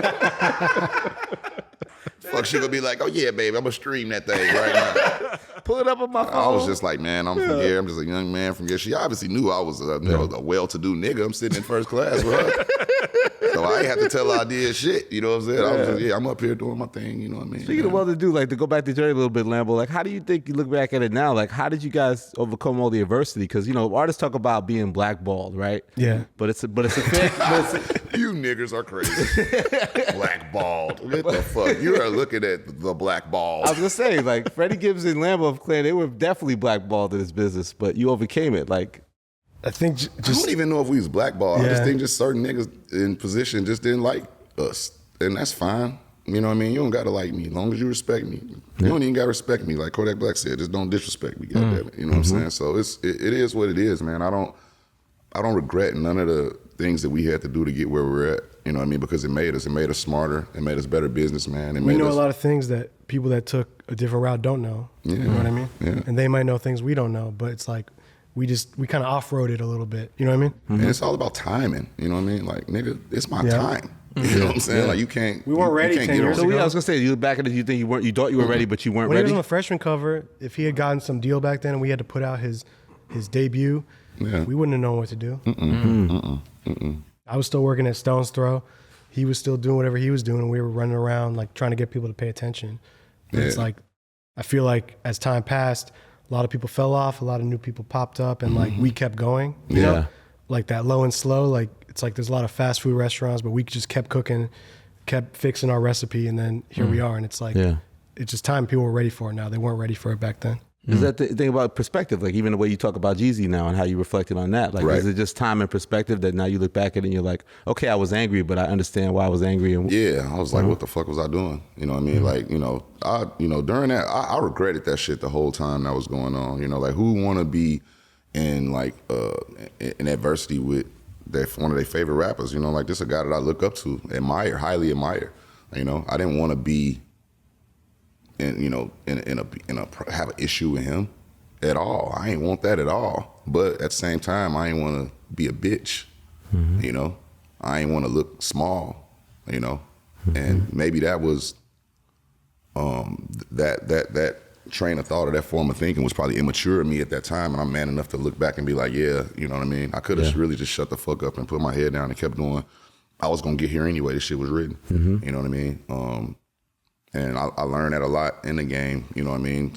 Fuck, she gonna be like, oh yeah, baby, I'm gonna stream that thing right now. Pull it up on my phone. I was just like, man, I'm from here. I'm just a young man from here. She obviously knew I was a well-to-do nigga. I'm sitting in first class with her. So I ain't have to tell her I did shit. You know what I'm saying? I was just, I'm up here doing my thing. You know what I mean? Speaking of what to do, like to go back to Jerry a little bit, Lambo, like how do you think you look back at it now? Like how did you guys overcome all the adversity? Because artists talk about being blackballed, right? Yeah. But it's a fair. You niggas are crazy. Blackballed. What the fuck? You are looking at the blackballed. I was gonna say, like Freddie Gibbs and Lambo have claimed they were definitely blackballed in this business, but you overcame it. Like I think I don't even know if we was blackballed. Yeah. I just think just certain niggas in position just didn't like us, and that's fine. You know what I mean? You don't gotta like me as long as you respect me. You don't even gotta respect me. Like Kodak Black said, just don't disrespect me. Goddamn it. You know what I'm saying? So it is what it is, man. I don't regret none of the things that we had to do to get where we're at. You know what I mean? Because it made us smarter. It made us better businessmen. We know a lot of things that people that took a different route don't know. Yeah. You know what I mean? Yeah. And they might know things we don't know, but it's like we kind of off-roaded a little bit. You know what I mean? And it's all about timing. You know what I mean? Like, nigga, it's my time. You know what I'm saying? Like, you can't. We weren't ready 10 years ago. I was gonna say, you look back at it, you thought you were ready, but you weren't When he ready. was on the freshman cover, if he had gotten some deal back then and we had to put out his debut, we wouldn't have known what to do. I was still working at Stone's Throw. He was still doing whatever he was doing, and we were running around like trying to get people to pay attention. And it's like, I feel like as time passed, a lot of people fell off, a lot of new people popped up, and like we kept going. You know? Like that low and slow, like it's like there's a lot of fast food restaurants, but we just kept cooking, kept fixing our recipe, and then here we are. And it's like, it's just time people were ready for it now. They weren't ready for it back then. Is that the thing about perspective? Like even the way you talk about Jeezy now and how you reflected on that. Like is it just time and perspective that now you look back at it and you're like, okay, I was angry, but I understand why I was angry. And I was like, what the fuck was I doing? You know what I mean? Like, during that, I regretted that shit the whole time that was going on. You know, like who want to be in like in adversity with one of their favorite rappers? You know, like this is a guy that I look up to, highly admire. You know, I didn't want to be and have an issue with him at all. I ain't want that at all. But at the same time, I ain't want to be a bitch. You know, I ain't want to look small. You know, and maybe that was that train of thought or that form of thinking was probably immature of me at that time. And I'm man enough to look back and be like, you know what I mean? I could have really just shut the fuck up and put my head down and kept going. I was gonna get here anyway. This shit was written. You know what I mean? And I learned that a lot in the game, you know what I mean?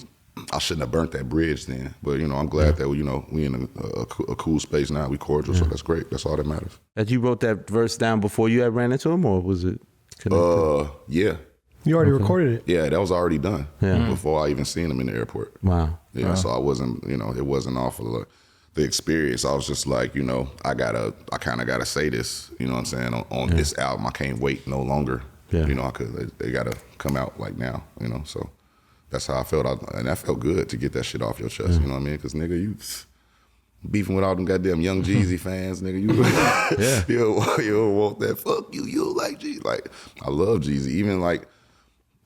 I shouldn't have burnt that bridge then. But, I'm glad that, we in a cool space now. We cordial, so that's great. That's all that matters. That you wrote that verse down before you had ran into him, or was it connected? Yeah. You already recorded it? Yeah, that was already done before I even seen him in the airport. Wow. Yeah, so I wasn't, it wasn't off of the experience. I was just like, I kind of got to say this, you know what I'm saying, on this album. I can't wait no longer. Yeah. They got to come out like now, so that's how I felt. And that felt good to get that shit off your chest, you know what I mean? Because, nigga, you beefing with all them goddamn Young Jeezy fans, nigga, you don't want that. Fuck you, you don't like Jeezy. Like, I love Jeezy, even like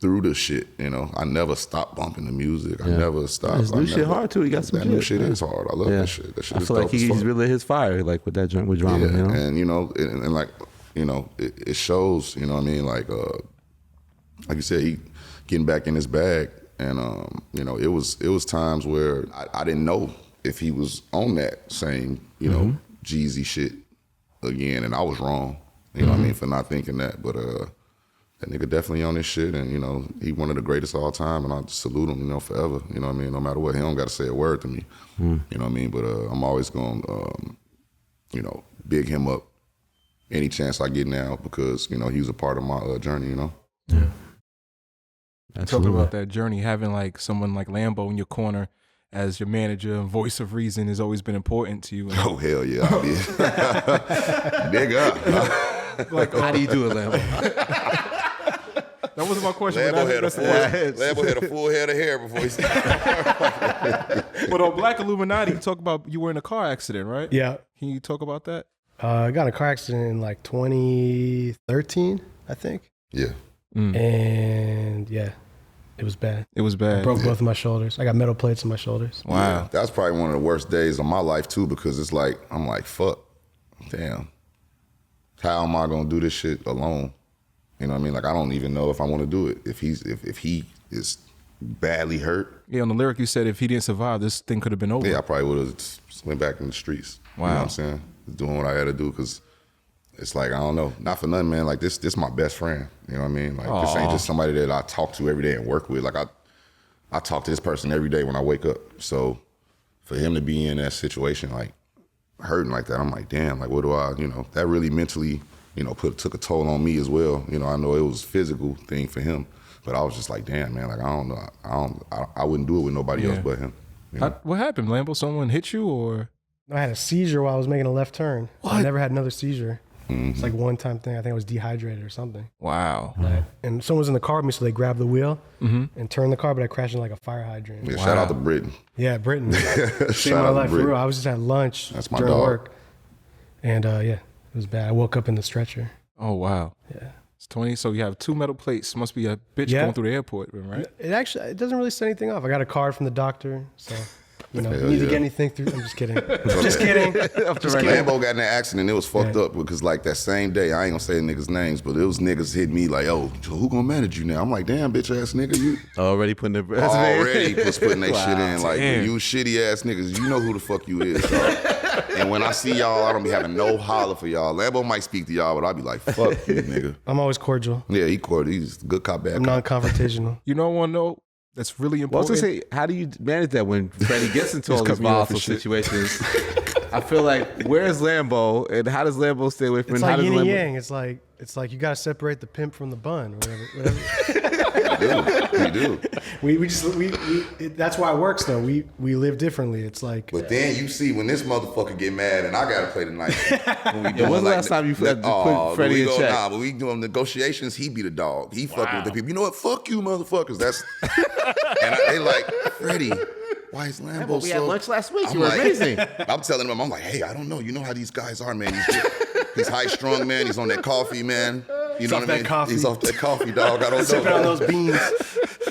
through the shit, I never stopped bumping the music. I never stopped. His new shit hard too. He got some that shit. new shit is hard. I love that shit. That shit I is feel like he's really his fire, like with that joint with drama, and and like, it shows, you know what I mean? Like you said, he getting back in his bag. And, it was times where I didn't know if he was on that same, Jeezy shit again. And I was wrong, you know what I mean, for not thinking that. But that nigga definitely on this shit. And, he one of the greatest of all time. And I salute him, forever. You know what I mean? No matter what, he don't got to say a word to me. You know what I mean? But I'm always going to, big him up any chance I get now because, he was a part of my journey, Yeah. Talking about that journey, having like someone like Lambo in your corner as your manager and voice of reason has always been important to you. Oh, hell yeah, I did. Nigga. Like, how do you do it, Lambo? That wasn't my question. Lambo had a full head of hair before he said. But on Black Illuminati, you talk about you were in a car accident, right? Yeah. Can you talk about that? I got in a car accident in like 2013, I think. Yeah. And it was bad. It was bad. I broke both of my shoulders. I got metal plates in my shoulders. Wow. Yeah, that's probably one of the worst days of my life too, because it's like, I'm like, fuck, damn. How am I gonna do this shit alone? You know what I mean? Like, I don't even know if I want to do it. If he is badly hurt. Yeah, on the lyric you said if he didn't survive, this thing could have been over. Yeah, I probably would have went back in the streets. Wow. You know what I'm saying? Doing what I had to do, because it's like, I don't know, not for nothing, man. Like this my best friend. You know what I mean? Like this ain't just somebody that I talk to every day and work with. Like I talk to this person every day when I wake up. So for him to be in that situation, like hurting like that, I'm like, damn, like what do I, that really mentally, took a toll on me as well. I know it was a physical thing for him, but I was just like, damn, man, like I don't know, I wouldn't do it with nobody else but him. What happened, Lambo? Someone hit you or? I had a seizure while I was making a left turn. What? I never had another seizure. It's like one time thing. I think I was dehydrated or something. Wow. And someone was in the car with me, so they grabbed the wheel and turned the car, but I crashed into like a fire hydrant. Yeah, shout out to Britain. Yeah, Britain. Saved my life for real. I was just at lunch during work. And it was bad. I woke up in the stretcher. Oh, wow. Yeah. It's 20, so you have 2 metal plates. Must be a bitch going through the airport, right? It doesn't really set anything off. I got a card from the doctor, so... you need to get anything through. I'm just kidding. Just kidding. Lambo got in an accident. It was fucked up because like that same day, I ain't gonna say the niggas' names, but it was niggas hit me like, "Oh, who gonna manage you now?" I'm like, "Damn, bitch ass nigga, you already putting their putting their shit in. Like you shitty ass niggas, you know who the fuck you is." And when I see y'all, I don't be having no holler for y'all. Lambo might speak to y'all, but I'll be like, "Fuck you, nigga." I'm always cordial. Yeah, he cordial. He's a good cop, bad cop. I'm non-confrontational. You know what I know? That's really important. Well, I was gonna say, how do you manage that when Freddie gets into all these volatile situations? I feel like, where's Lambo, and how does Lambo stay away from? It's like yin and yang. It's like you gotta separate the pimp from the bun, or whatever. We do. We that's why it works though. We live differently. It's like. But then you see when this motherfucker get mad and I gotta play the night. When when's the last time you put Freddie in check? Nah, but we doing negotiations. He be the dog. He fucking with the people. You know what? Fuck you, motherfuckers. That's and they like, Freddie, why is Lambo we had lunch last week. You were like, amazing. I'm telling him, I'm like, hey, I don't know. You know how these guys are, man. He's high strung, man. He's on that coffee, man. You know what I mean? Coffee. He's off that coffee, dog. I don't know. Sipping on those beans.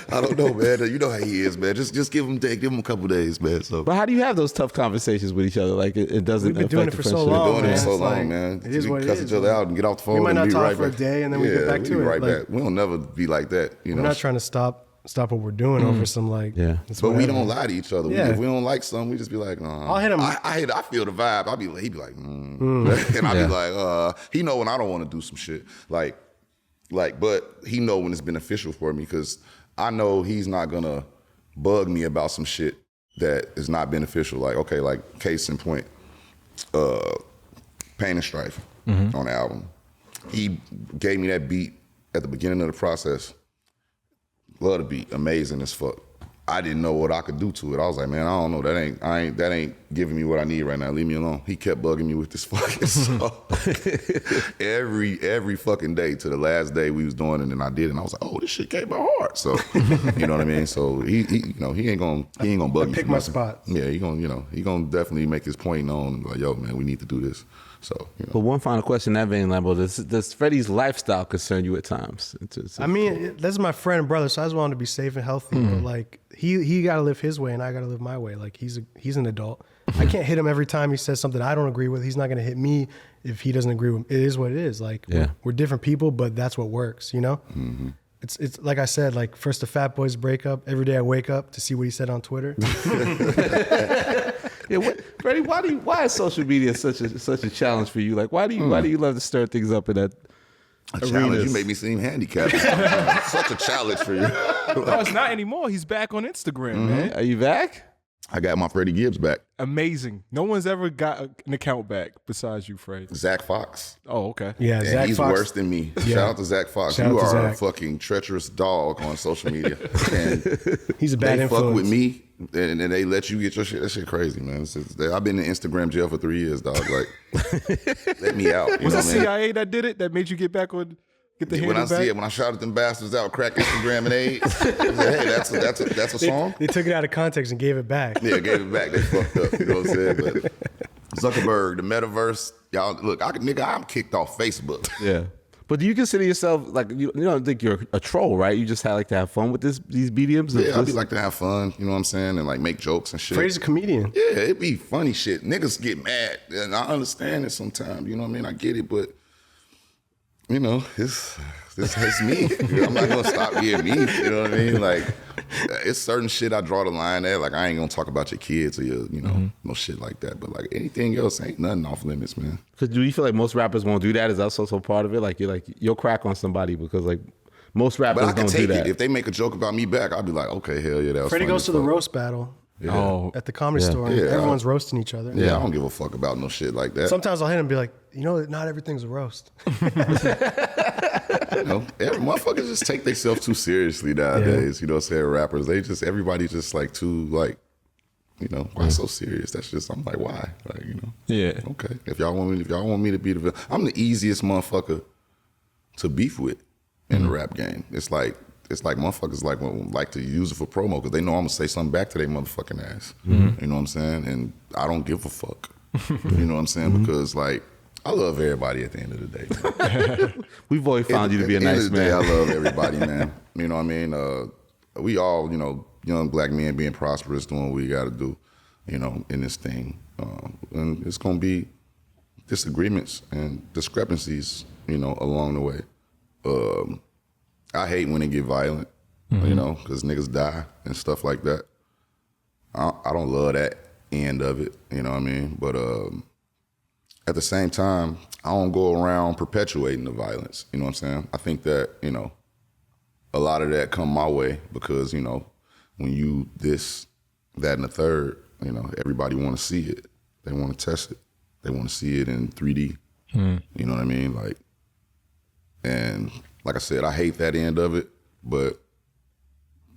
I don't know, man. You know how he is, man. Just give him a couple days, man. So. But how do you have those tough conversations with each other? Like it doesn't. We've been doing it for so long. We've been doing it for so long, man. It is what it cuss is. each other out and get off the phone. We might not and be talk right for back. a day, and then we get back to it. Right back. We don't never be like that. You know, we're not trying to stop what we're doing over some like. Yeah. But we don't lie to each other. If we don't like something, we just be like, I'll hit him. I feel the vibe. He'd be like, and I'll be like, he know when I don't want to do some shit. Like, but he know when it's beneficial for me because I know he's not gonna bug me about some shit that is not beneficial. Like, okay, like case in point, Pain and Strife on the album. He gave me that beat at the beginning of the process. Love the beat, amazing as fuck. I didn't know what I could do to it. I was like, man, I don't know. That ain't giving me what I need right now. Leave me alone. He kept bugging me with this fucking song. every fucking day to the last day we was doing it, and I did it. And I was like, oh, this shit came by heart. So you know what I mean? So he ain't gonna bug me. Pick my spot. Yeah, he gonna definitely make his point known. Like, yo, man, we need to do this. So, But one final question in that vein, Lambo, does Freddie's lifestyle concern you at times? I mean, that's my friend and brother, so I just want him to be safe and healthy. But like, he got to live his way, and I got to live my way. Like, he's an adult. I can't hit him every time he says something I don't agree with. He's not going to hit me if he doesn't agree with me. It is what it is. Like, we're different people, but that's what works, you know? Mm-hmm. It's like I said, like, first the Fat Boys breakup. Every day I wake up to see what he said on Twitter. Freddie, why is social media such a challenge for you? Like, why do you love to stir things up in that challenge? You make me seem handicapped. Such a challenge for you. No, it's not anymore. He's back on Instagram, man. Are you back? I got my Freddie Gibbs back. Amazing. No one's ever got an account back besides you, Freddie. Zach Fox. Oh, okay. Yeah, and Zach he's Fox. worse than me. Yeah. Shout out to Zach Fox. You are a fucking treacherous dog on social media. And he's a bad they influence. fuck with me, and they let you get your shit. That shit crazy, man. I've been in Instagram jail for 3 years, dog. Like, let me out. Was it CIA that did it? That made you get back on? When I see it, when I shouted them bastards out, crack Instagram and AIDS, I said, hey, that's a song. They took it out of context and gave it back. Yeah, gave it back. They fucked up. You know what I'm saying? But Zuckerberg, the metaverse, y'all look, I'm kicked off Facebook. Yeah. But do you consider yourself like you don't think you're a troll, right? You just like to have fun with these mediums. Yeah, I be like to have fun. You know what I'm saying, and like make jokes and shit. Freddie's a comedian. Yeah, it be funny shit. Niggas get mad, and I understand it sometimes. You know what I mean? I get it, but you know, it's me. I'm not gonna stop being me. You know what I mean? Like, it's certain shit I draw the line at. Like, I ain't gonna talk about your kids or your, you know, no shit like that. But like anything else, ain't nothing off limits, man. Cause do you feel like most rappers won't do that? Is that also part of it? Like you'll crack on somebody because like most rappers But I can don't do take that. it. If they make a joke about me back, I'll be like, okay, hell yeah, that was Freddie funny goes as to the fuck. roast battle Oh, at the Comedy Store. Yeah. Everyone's roasting each other. Yeah, I don't give a fuck about no shit like that. Sometimes I'll hit him and be like, you know, not everything's a roast. You know, motherfuckers just take themselves too seriously nowadays. You know what I'm saying? Rappers, everybody just like too like, you know, why so serious? That's just, I'm like, why? Like, you know. yeah. Okay. If y'all want me to be the villain, I'm the easiest motherfucker to beef with in the rap game. It's like motherfuckers like to use it for promo because they know I'm gonna say something back to their motherfucking ass. You know what I'm saying? And I don't give a fuck. You know what I'm saying? Because like, I love everybody at the end of the day. Man. We've always found you to be a nice man. I love everybody, man. You know what I mean? We all, you know, young black men being prosperous, doing what we got to do, you know, in this thing. And it's going to be disagreements and discrepancies, you know, along the way. I hate when it get violent, you know, because niggas die and stuff like that. I don't love that end of it, you know what I mean? But at the same time, I don't go around perpetuating the violence, you know what I'm saying? I think that, you know, a lot of that come my way because, you know, when you this, that, and the third, you know, everybody want to see it. They want to test it. They want to see it in 3D. You know what I mean? Like, and like I said, I hate that end of it, but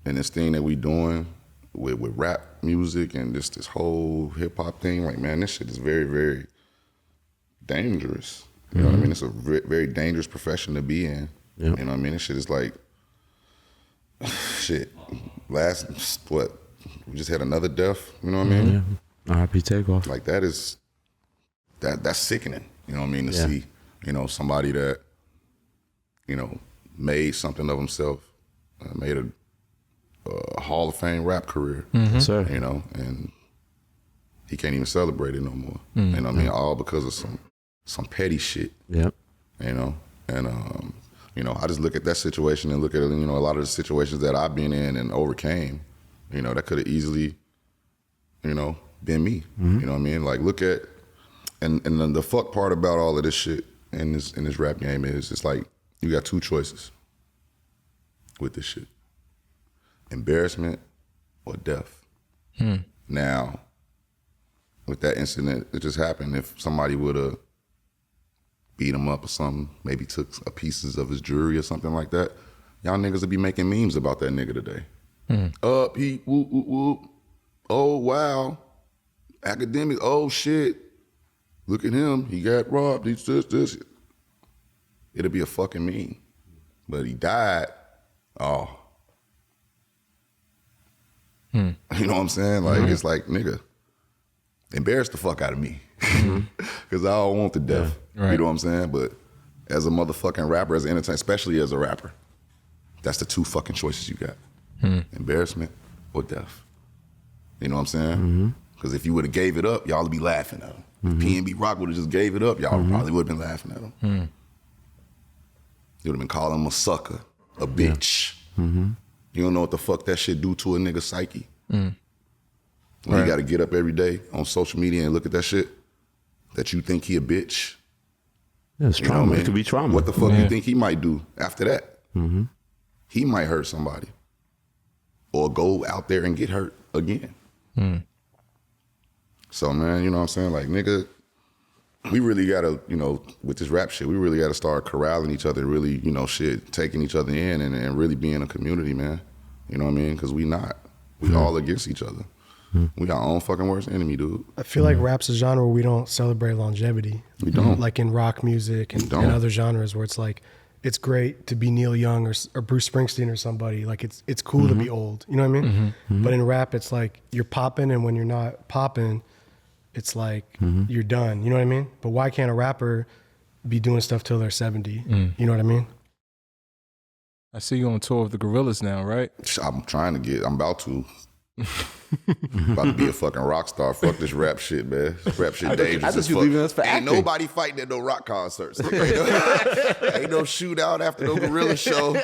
in this thing that we doing with rap music and this whole hip hop thing, like, man, this shit is very, very dangerous. You know what I mean? It's a very dangerous profession to be in. Yep. You know what I mean? This shit is like, shit. We just had another death. You know what I mean? Yeah. R.I.P. Takeoff. Like that's sickening. You know what I mean? To see, you know, somebody that, you know, made something of himself, made a Hall of Fame rap career. Sir. You know, and he can't even celebrate it no more. You know what I mean? All because of some petty shit. Yep. You know, and you know, I just look at that situation and look at, you know, a lot of the situations that I've been in and overcame. You know, that could have easily, you know, been me. You know what I mean? Like, look at, and the fuck part about all of this shit in this rap game is it's like you got two choices with this shit: embarrassment or death. Now, with that incident that just happened, if somebody would have beat him up or something, maybe took a pieces of his jewelry or something like that, y'all niggas would be making memes about that nigga today. He whoop whoop whoop. Oh wow, academic. Oh shit, look at him. He got robbed. He's this. It'll be a fucking meme. But he died. Oh, you know what I'm saying? Like it's like, nigga, embarrass the fuck out of me, because I don't want the death. Right. You know what I'm saying? But as a motherfucking rapper, as an entertainer, especially as a rapper, that's the two fucking choices you got. Embarrassment or death. You know what I'm saying? Because if you would have gave it up, y'all would be laughing at him. If PNB Rock would have just gave it up, y'all probably would have been laughing at him. You would have been calling him a sucker, a bitch. You don't know what the fuck that shit do to a nigga's psyche. When you got to get up every day on social media and look at that shit, that you think he a bitch. Yeah, it's trauma. It could be trauma. What the fuck you think he might do after that? He might hurt somebody. Or go out there and get hurt again. So, man, you know what I'm saying? Like, nigga, we really gotta, you know, with this rap shit, we really gotta start corralling each other, really, you know, shit, taking each other in and really being a community, man. You know what I mean? Because we not. We all against each other. We our own fucking worst enemy, dude. I feel like rap's a genre where we don't celebrate longevity. We don't. Like in rock music and other genres where it's like, it's great to be Neil Young or Bruce Springsteen or somebody. Like it's cool to be old. You know what I mean? But in rap, it's like you're popping, and when you're not popping, it's like you're done. You know what I mean? But why can't a rapper be doing stuff till they're 70? You know what I mean? I see you on tour with the Gorillas now, right? I'm about to. About to be a fucking rock star. Fuck this rap shit, man. This rap shit dangerous. I as thought you fuck. leaving us for Ain't acting. nobody fighting at no rock concerts. Ain't no shootout after no gorilla show.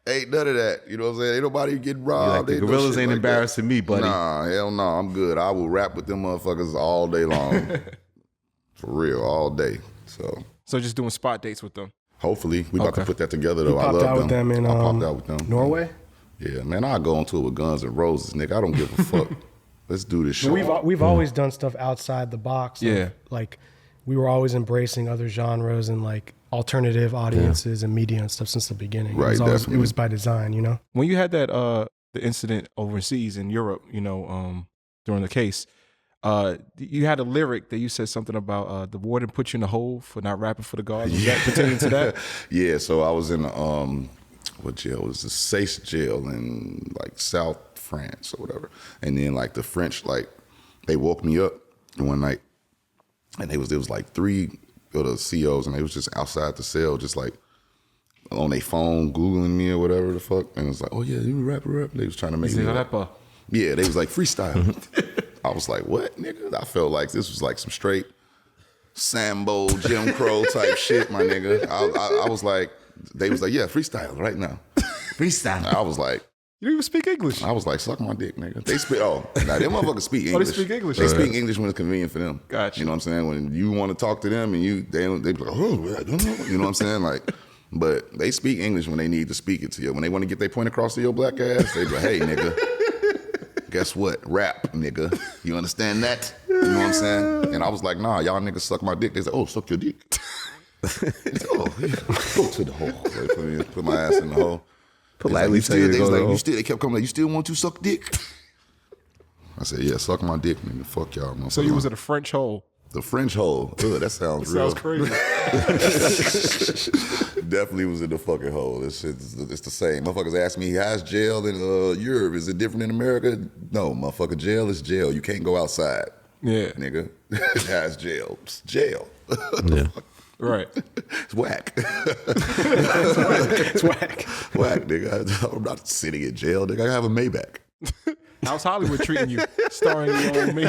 Ain't none of that. You know what I'm saying? Ain't nobody getting robbed. Like the gorillas ain't embarrassing me, buddy. Nah, hell no. I'm good. I will rap with them motherfuckers all day long. For real, all day. So just doing spot dates with them. hopefully we about to put that together though. You I popped love out with them in I popped out with them. Norway? Yeah, man, I'll go on tour with Guns N' Roses, nigga. I don't give a fuck. Let's do this shit. We've always done stuff outside the box. Yeah. Like we were always embracing other genres and like alternative audiences and media and stuff since the beginning. Right, It was by design, you know? When you had that the incident overseas in Europe, you know, during the case, you had a lyric that you said something about the warden put you in the hole for not rapping for the guards. Was that pertaining to that? Yeah, so I was in what jail? It was the Sace jail in like South France or whatever. And then like the French, like they woke me up one night and there was like 3 of the COs and they was just outside the cell, just like on their phone, Googling me or whatever the fuck. And it was like, oh yeah, you rap. They was trying to make me rapper. Yeah, they was like freestyle. I was like, what, nigga? I felt like this was like some straight Sambo, Jim Crow type shit, my nigga. I was like, they was like, yeah, freestyle right now. Freestyle. I was like, You don't even speak English. I was like, suck my dick, nigga. They speak, now them motherfuckers speak English. They speak English. They speak English when it's convenient for them. Gotcha. You know what I'm saying? When you want to talk to them and they be like, oh, I don't know. You know what I'm saying? Like, but they speak English when they need to speak it to you. When they want to get their point across to your black ass, they be like, hey, nigga, guess what? Rap, nigga. You understand that? You know what I'm saying? And I was like, nah, y'all niggas suck my dick. They said, oh, suck your dick. Oh, yeah. Go to the hole. They put my ass in the hole. Politely tell you to go to the hole. They kept coming like, you still want to suck dick? I said, yeah, suck my dick, nigga. Fuck y'all, motherfucker. So you was at a French hole. The French hole. Ugh, that sounds real. Sounds crazy. Definitely was in the fucking hole. This shit, it's the same. Motherfuckers ask me, how's jail in Europe? Is it different in America? No, motherfucker, jail is jail. You can't go outside. Yeah. Nigga. How's jail? It's jail. Yeah. Right. It's whack. It's whack. Whack, nigga. I'm not sitting in jail, nigga. I have a Maybach. How's Hollywood treating you? Starring you on me.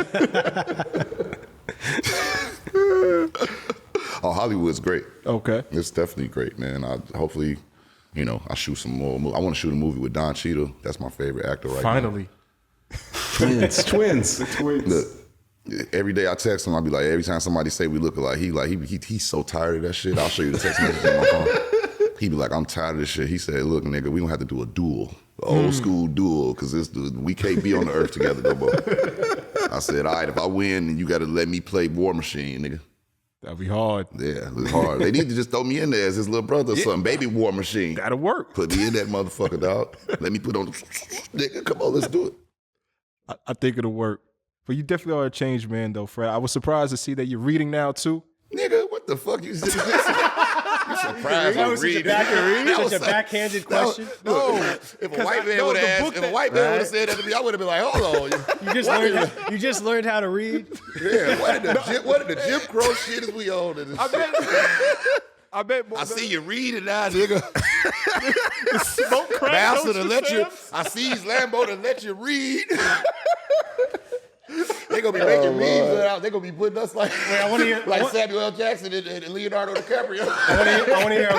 Oh, Hollywood's great. Okay. It's definitely great, man. Hopefully, I shoot some more. I want to shoot a movie with Don Cheadle. That's my favorite actor right now. Finally. Twins. Look, every day I text him, I'll be like, every time somebody say we look alike, he's so tired of that shit. I'll show you the text message on my phone. He be like, I'm tired of this shit. He said, look, nigga, we gonna have to do a duel, old school duel, because we can't be on the earth together no more. I said, all right, if I win, then you got to let me play War Machine, nigga. That'll be hard. Yeah, it's hard. They need to just throw me in there as his little brother or something. Baby War Machine. That'll work. Put me in that motherfucker, dog. Let me put on the nigga. Come on, let's do it. I think it'll work. But you definitely are a changed man, though, Fred. I was surprised to see that you're reading now, too. Nigga, what the fuck you said? You surprised That was such a backhanded question. No, if a white man would have said that to me, I would have been like, hold on. You just learned how to read. Yeah, what in the Jim Crow shit is we on in this shit? I bet. I see you reading now, nigga. Smoke crack. Bastard to let you. I see his Lambo to let you read. They gonna be making memes out. They gonna be putting us like Samuel L. Jackson and Leonardo DiCaprio. I want to hear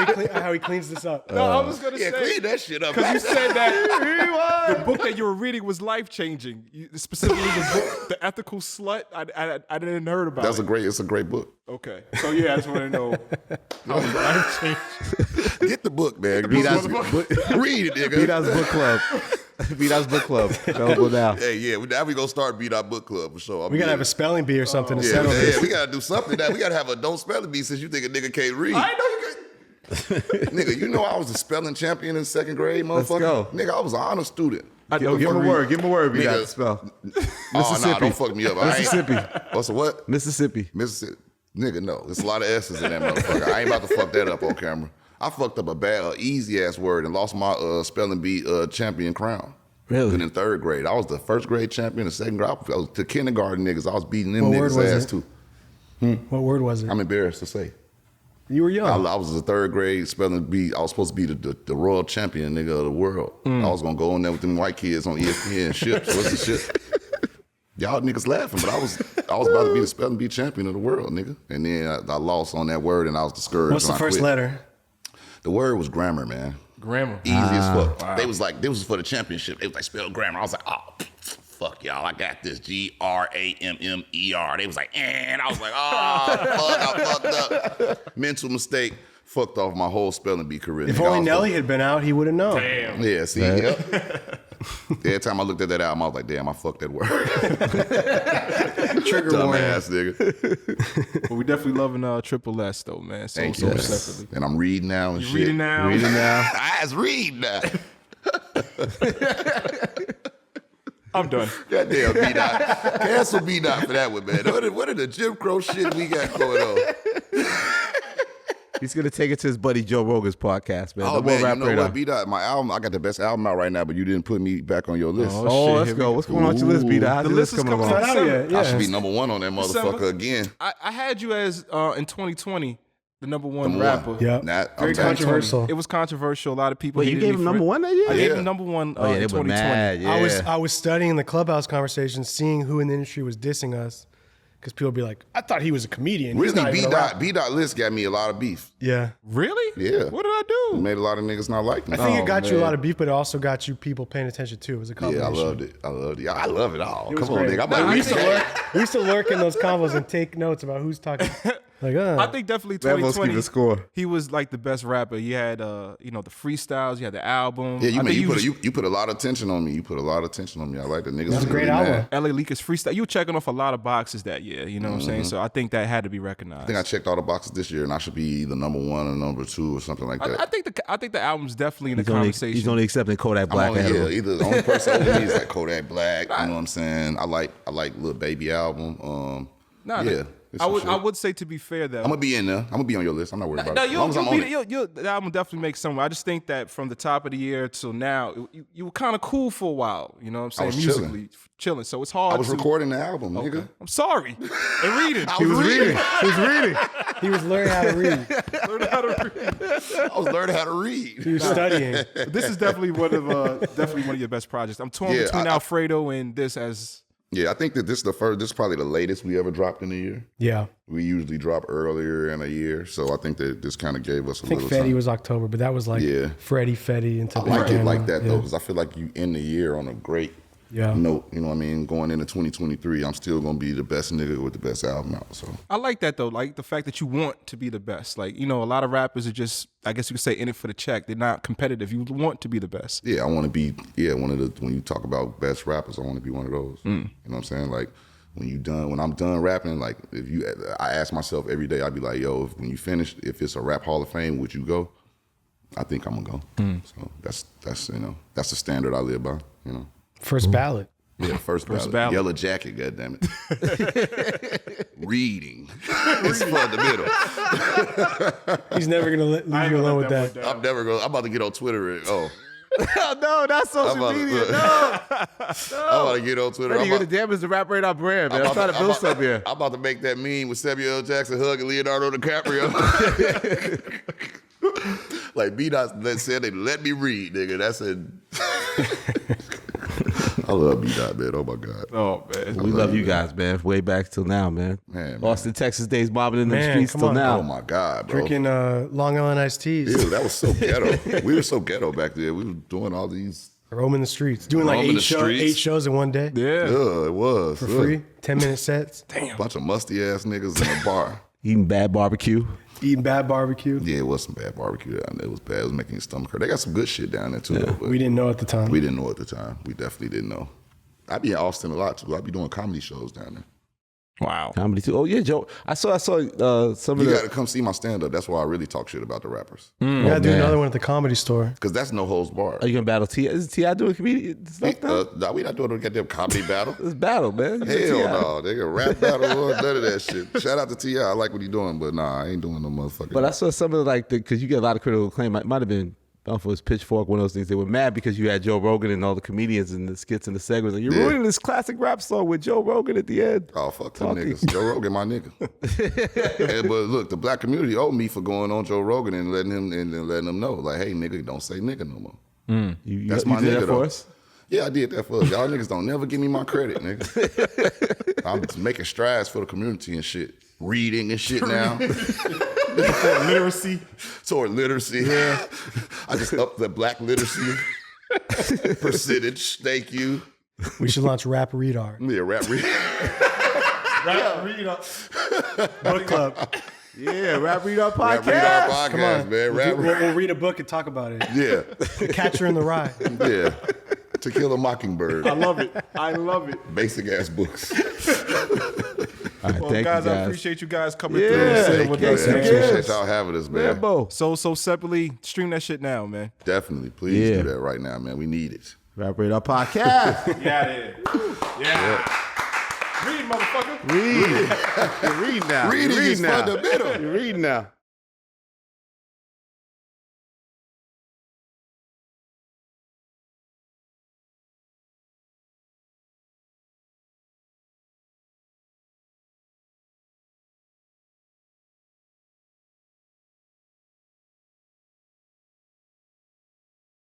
how he cleans this up. No, I was gonna say clean that shit up. because you said that the book that you were reading was life changing. Specifically, the book, The Ethical Slut. I didn't heard about. It's a great book. Okay, so yeah, I just want to know how life changed. Get the book, man. Read it, nigga. B-Dot's book club. B-Dot's book club. Available now. Hey, yeah. Now we gonna start B-Dot book club for sure. We gotta have a spelling bee or something to Yeah, settle this. yeah, we gotta do something. We gotta have a don't spelling bee since you think a nigga can't read. I know you could. Nigga, you know I was a spelling champion in 2nd grade, motherfucker. Let's go. Nigga, I was an honor student. Give him a word. Give him a word. B-Dot Nigga. to spell. Oh, nah, don't fuck me up. Mississippi. What's a what? Mississippi. Mississippi. Nigga, no. There's a lot of S's in that motherfucker. I ain't about to fuck that up on camera. I fucked up a bad, easy ass word and lost my spelling bee champion crown. Really? In 3rd grade. I was the 1st grade champion, the 2nd grade. I was the kindergarten niggas. I was beating them What word niggas' was ass it? too. What word was it? I'm embarrassed to say. You were young. I was a third grade spelling bee. I was supposed to be the royal champion nigga of the world. I was gonna go in there with them white kids on ESPN and ships. What's the shit? Y'all niggas laughing, but I was about to be the spelling bee champion of the world, nigga. And then I lost on that word and I was discouraged. What's the first letter? The word was grammar, man. Grammar. Easy as fuck. Wow. They was like, this was for the championship. They was like, spell grammar. I was like, oh, fuck y'all. I got this. Grammer. They was like, and I was like, oh, fuck, I fucked up. Mental mistake. Fucked off my whole spelling bee career. If only Nelly had been out, he would have known. Damn. Yeah, see, yep. Every time I looked at that album, I was like, damn, I fucked that word. Trigger warning. Dumbass, nigga. But we definitely loving Triple S though, man. So, Thank so you. separately. And I'm reading now and You shit. reading now? Reading now. Eyes read now. I'm done. Goddamn B-Dot. Cancel B-Dot for that one, man. What are the Jim Crow shit we got going on? He's gonna take it to his buddy Joe Rogan's podcast, man. Oh, man, you know what, B-Dot, my album, I got the best album out right now, but you didn't put me back on your list. Oh, let's go. What's going on with your list, B-Dot? How's The your list is coming coming along? out. Not out yet. Yeah. I should be number one on that motherfucker December. again. I had you as in 2020 the number one Number rapper. one. Yep. Nah, Very I'm telling you. controversial. It was controversial. A lot of people. Wait, you hated gave me him for number it. one that I year? gave Yeah. him number one Oh, yeah, in they were 2020. mad. Yeah. I was studying the Clubhouse conversation, seeing who in the industry was dissing us, because people would be like, "I thought he was a comedian." He's Really, not even a rapper." B-Dot list got me a lot of beef. Yeah. Really? Yeah. What did I do? Made a lot of niggas not like me. I think Oh, it got you a man. lot of beef, but it also got you people paying attention too. It was a Yeah, combination. I loved it. I love it all. It was Come on, great. nigga. I'm Nah, like, I We used, to Okay. lurk, we used to lurk in those combos and take notes about who's talking. Like, I think definitely Lambo's 2020. keeping score. He was like the best rapper. He had the freestyles. You had the album. Yeah, I think he was you put a lot of attention on me. You put a lot of attention on me. I like the niggas. That was a was great really album. mad. LA Leakers freestyle. You were checking off a lot of boxes that year. You know what I'm saying? So I think that had to be recognized. I think I checked all the boxes this year, and I should be either number one or number two or something like that. I think the album's definitely in the He's only, conversation. he's only accepting Kodak I'm Black only, ahead of him. either the only person over me is like Kodak Black. You know what I'm saying? I like Lil Baby album. Nah, yeah. I would say, to be fair though, I'm gonna be in there. I'm gonna be on your list. I'm not worried about no, it. As long as I'm on it. the album definitely makes some. I just think that from the top of the year till now, you were kind of cool for a while. You know what I'm saying? was chilling. Musically chilling. So it's hard. I was to, recording the album, nigga. I'm sorry. And reading. I was reading. He was reading. he was learning how to read. Learn how to read. I was learning how to read. He was studying. This is definitely one of your best projects. I'm torn Yeah, between Alfredo and this as. Yeah, I think that this is probably the latest we ever dropped in a year. Yeah. We usually drop earlier in a year, so I think that this kind of gave us a I think little Fetty something. was October, but that was like Yeah. Freddie Fetty into I like it like that yeah. though, because I feel like you end the year on a great Yeah. note. You know what I mean? Going into 2023, I'm still gonna be the best nigga with the best album out. So I like that though, like the fact that you want to be the best. Like, a lot of rappers are just, I guess you could say, in it for the check. They're not competitive. You want to be the best. yeah, I want to be one of the. When you talk about best rappers, I want to be one of those. You know what I'm saying? Like when I'm done rapping, like I ask myself every day, I'd be like, yo, when you finish, if it's a rap Hall of Fame, would you go? I think I'm gonna go. So that's that's the standard I live by. First ballot. Yeah, first ballot. Yellow Jacket, goddammit. Reading. It's fundamental. He's never going to leave you alone with that. I'm never going. I'm about to get on Twitter. No, not social media. No. I'm about to get on Twitter. Freddie, you're going to damage the Rap Radar brand, man. I'm trying to build something here. I'm about to make that meme with Samuel L. Jackson hugging Leonardo DiCaprio. Like B-Dot said, they let me read, nigga. That's it. I love B-Dot, man. Oh my God. Oh man. We love you guys, man. Way back till now, man. Man. Austin, Texas days mobbing in the Man, streets come till on. now. Oh my God, bro. Drinking Long Island iced teas. Ew, that was so ghetto. We were so ghetto back there. We were doing all these. Roaming the streets. Doing like Roaming the 8 streets. shows in one day. Yeah. It was. For free. 10-minute sets. Bunch of musty ass niggas in a bar. Eating bad barbecue. Eating bad barbecue. Yeah, it was some bad barbecue down there. It was bad. It was making your stomach hurt. They got some good shit down there too. Though, but We didn't know at the time. we didn't know at the time. We definitely didn't know. I be in Austin a lot too. I be doing comedy shows down there. Wow. Comedy too. Oh yeah, Joe. I saw some You of the. got to come see my stand up. That's why I really talk shit about the rappers. We gotta do man. another one at the Comedy Store. Because that's no holds barred. Are you gonna battle T? Is T.I. doing comedian stuff now? No, we not doing a goddamn comedy battle. It's battle, man. You Hell T.I. no, they got rap battle, none of that shit. Shout out to T.I. I like what he doing, but nah, I ain't doing no motherfucking. But I saw some of the because you get a lot of critical acclaim. It might have been don't know if it was Pitchfork, one of those things. They were mad because you had Joe Rogan and all the comedians and the skits and the segments. Like, you're ruining this classic rap song with Joe Rogan at the end. Oh, fuck them niggas. Joe Rogan, my nigga. But look, the black community owed me for going on Joe Rogan and letting him know, like, hey, nigga, don't say nigga no more. That's my did nigga, that for us? Yeah, I did that for us. Y'all niggas don't never give me my credit, nigga. I'm making strides for the community and shit. Reading and shit now. Toward literacy. Yeah. I just upped the black literacy percentage. Thank you. We should launch rapradar. Yeah, Rapradar. Book club. Yeah, Rapradar podcast. Rapradar podcast, Come on. man. We'll read a book and talk about it. Yeah. The Catcher in the Rye. Yeah. To Kill a Mockingbird. I love it. Basic ass books. All right, Well, thank guys, you I guys. appreciate you guys coming Yeah. through and sitting with us. I Man. appreciate y'all having us, man. Lambo. So separately, stream that shit now, man. Definitely. Please Yeah. do that right now, man. We need it. Rapradar podcast. Yeah. Read, motherfucker. Read now. Reading is fundamental. You're reading now.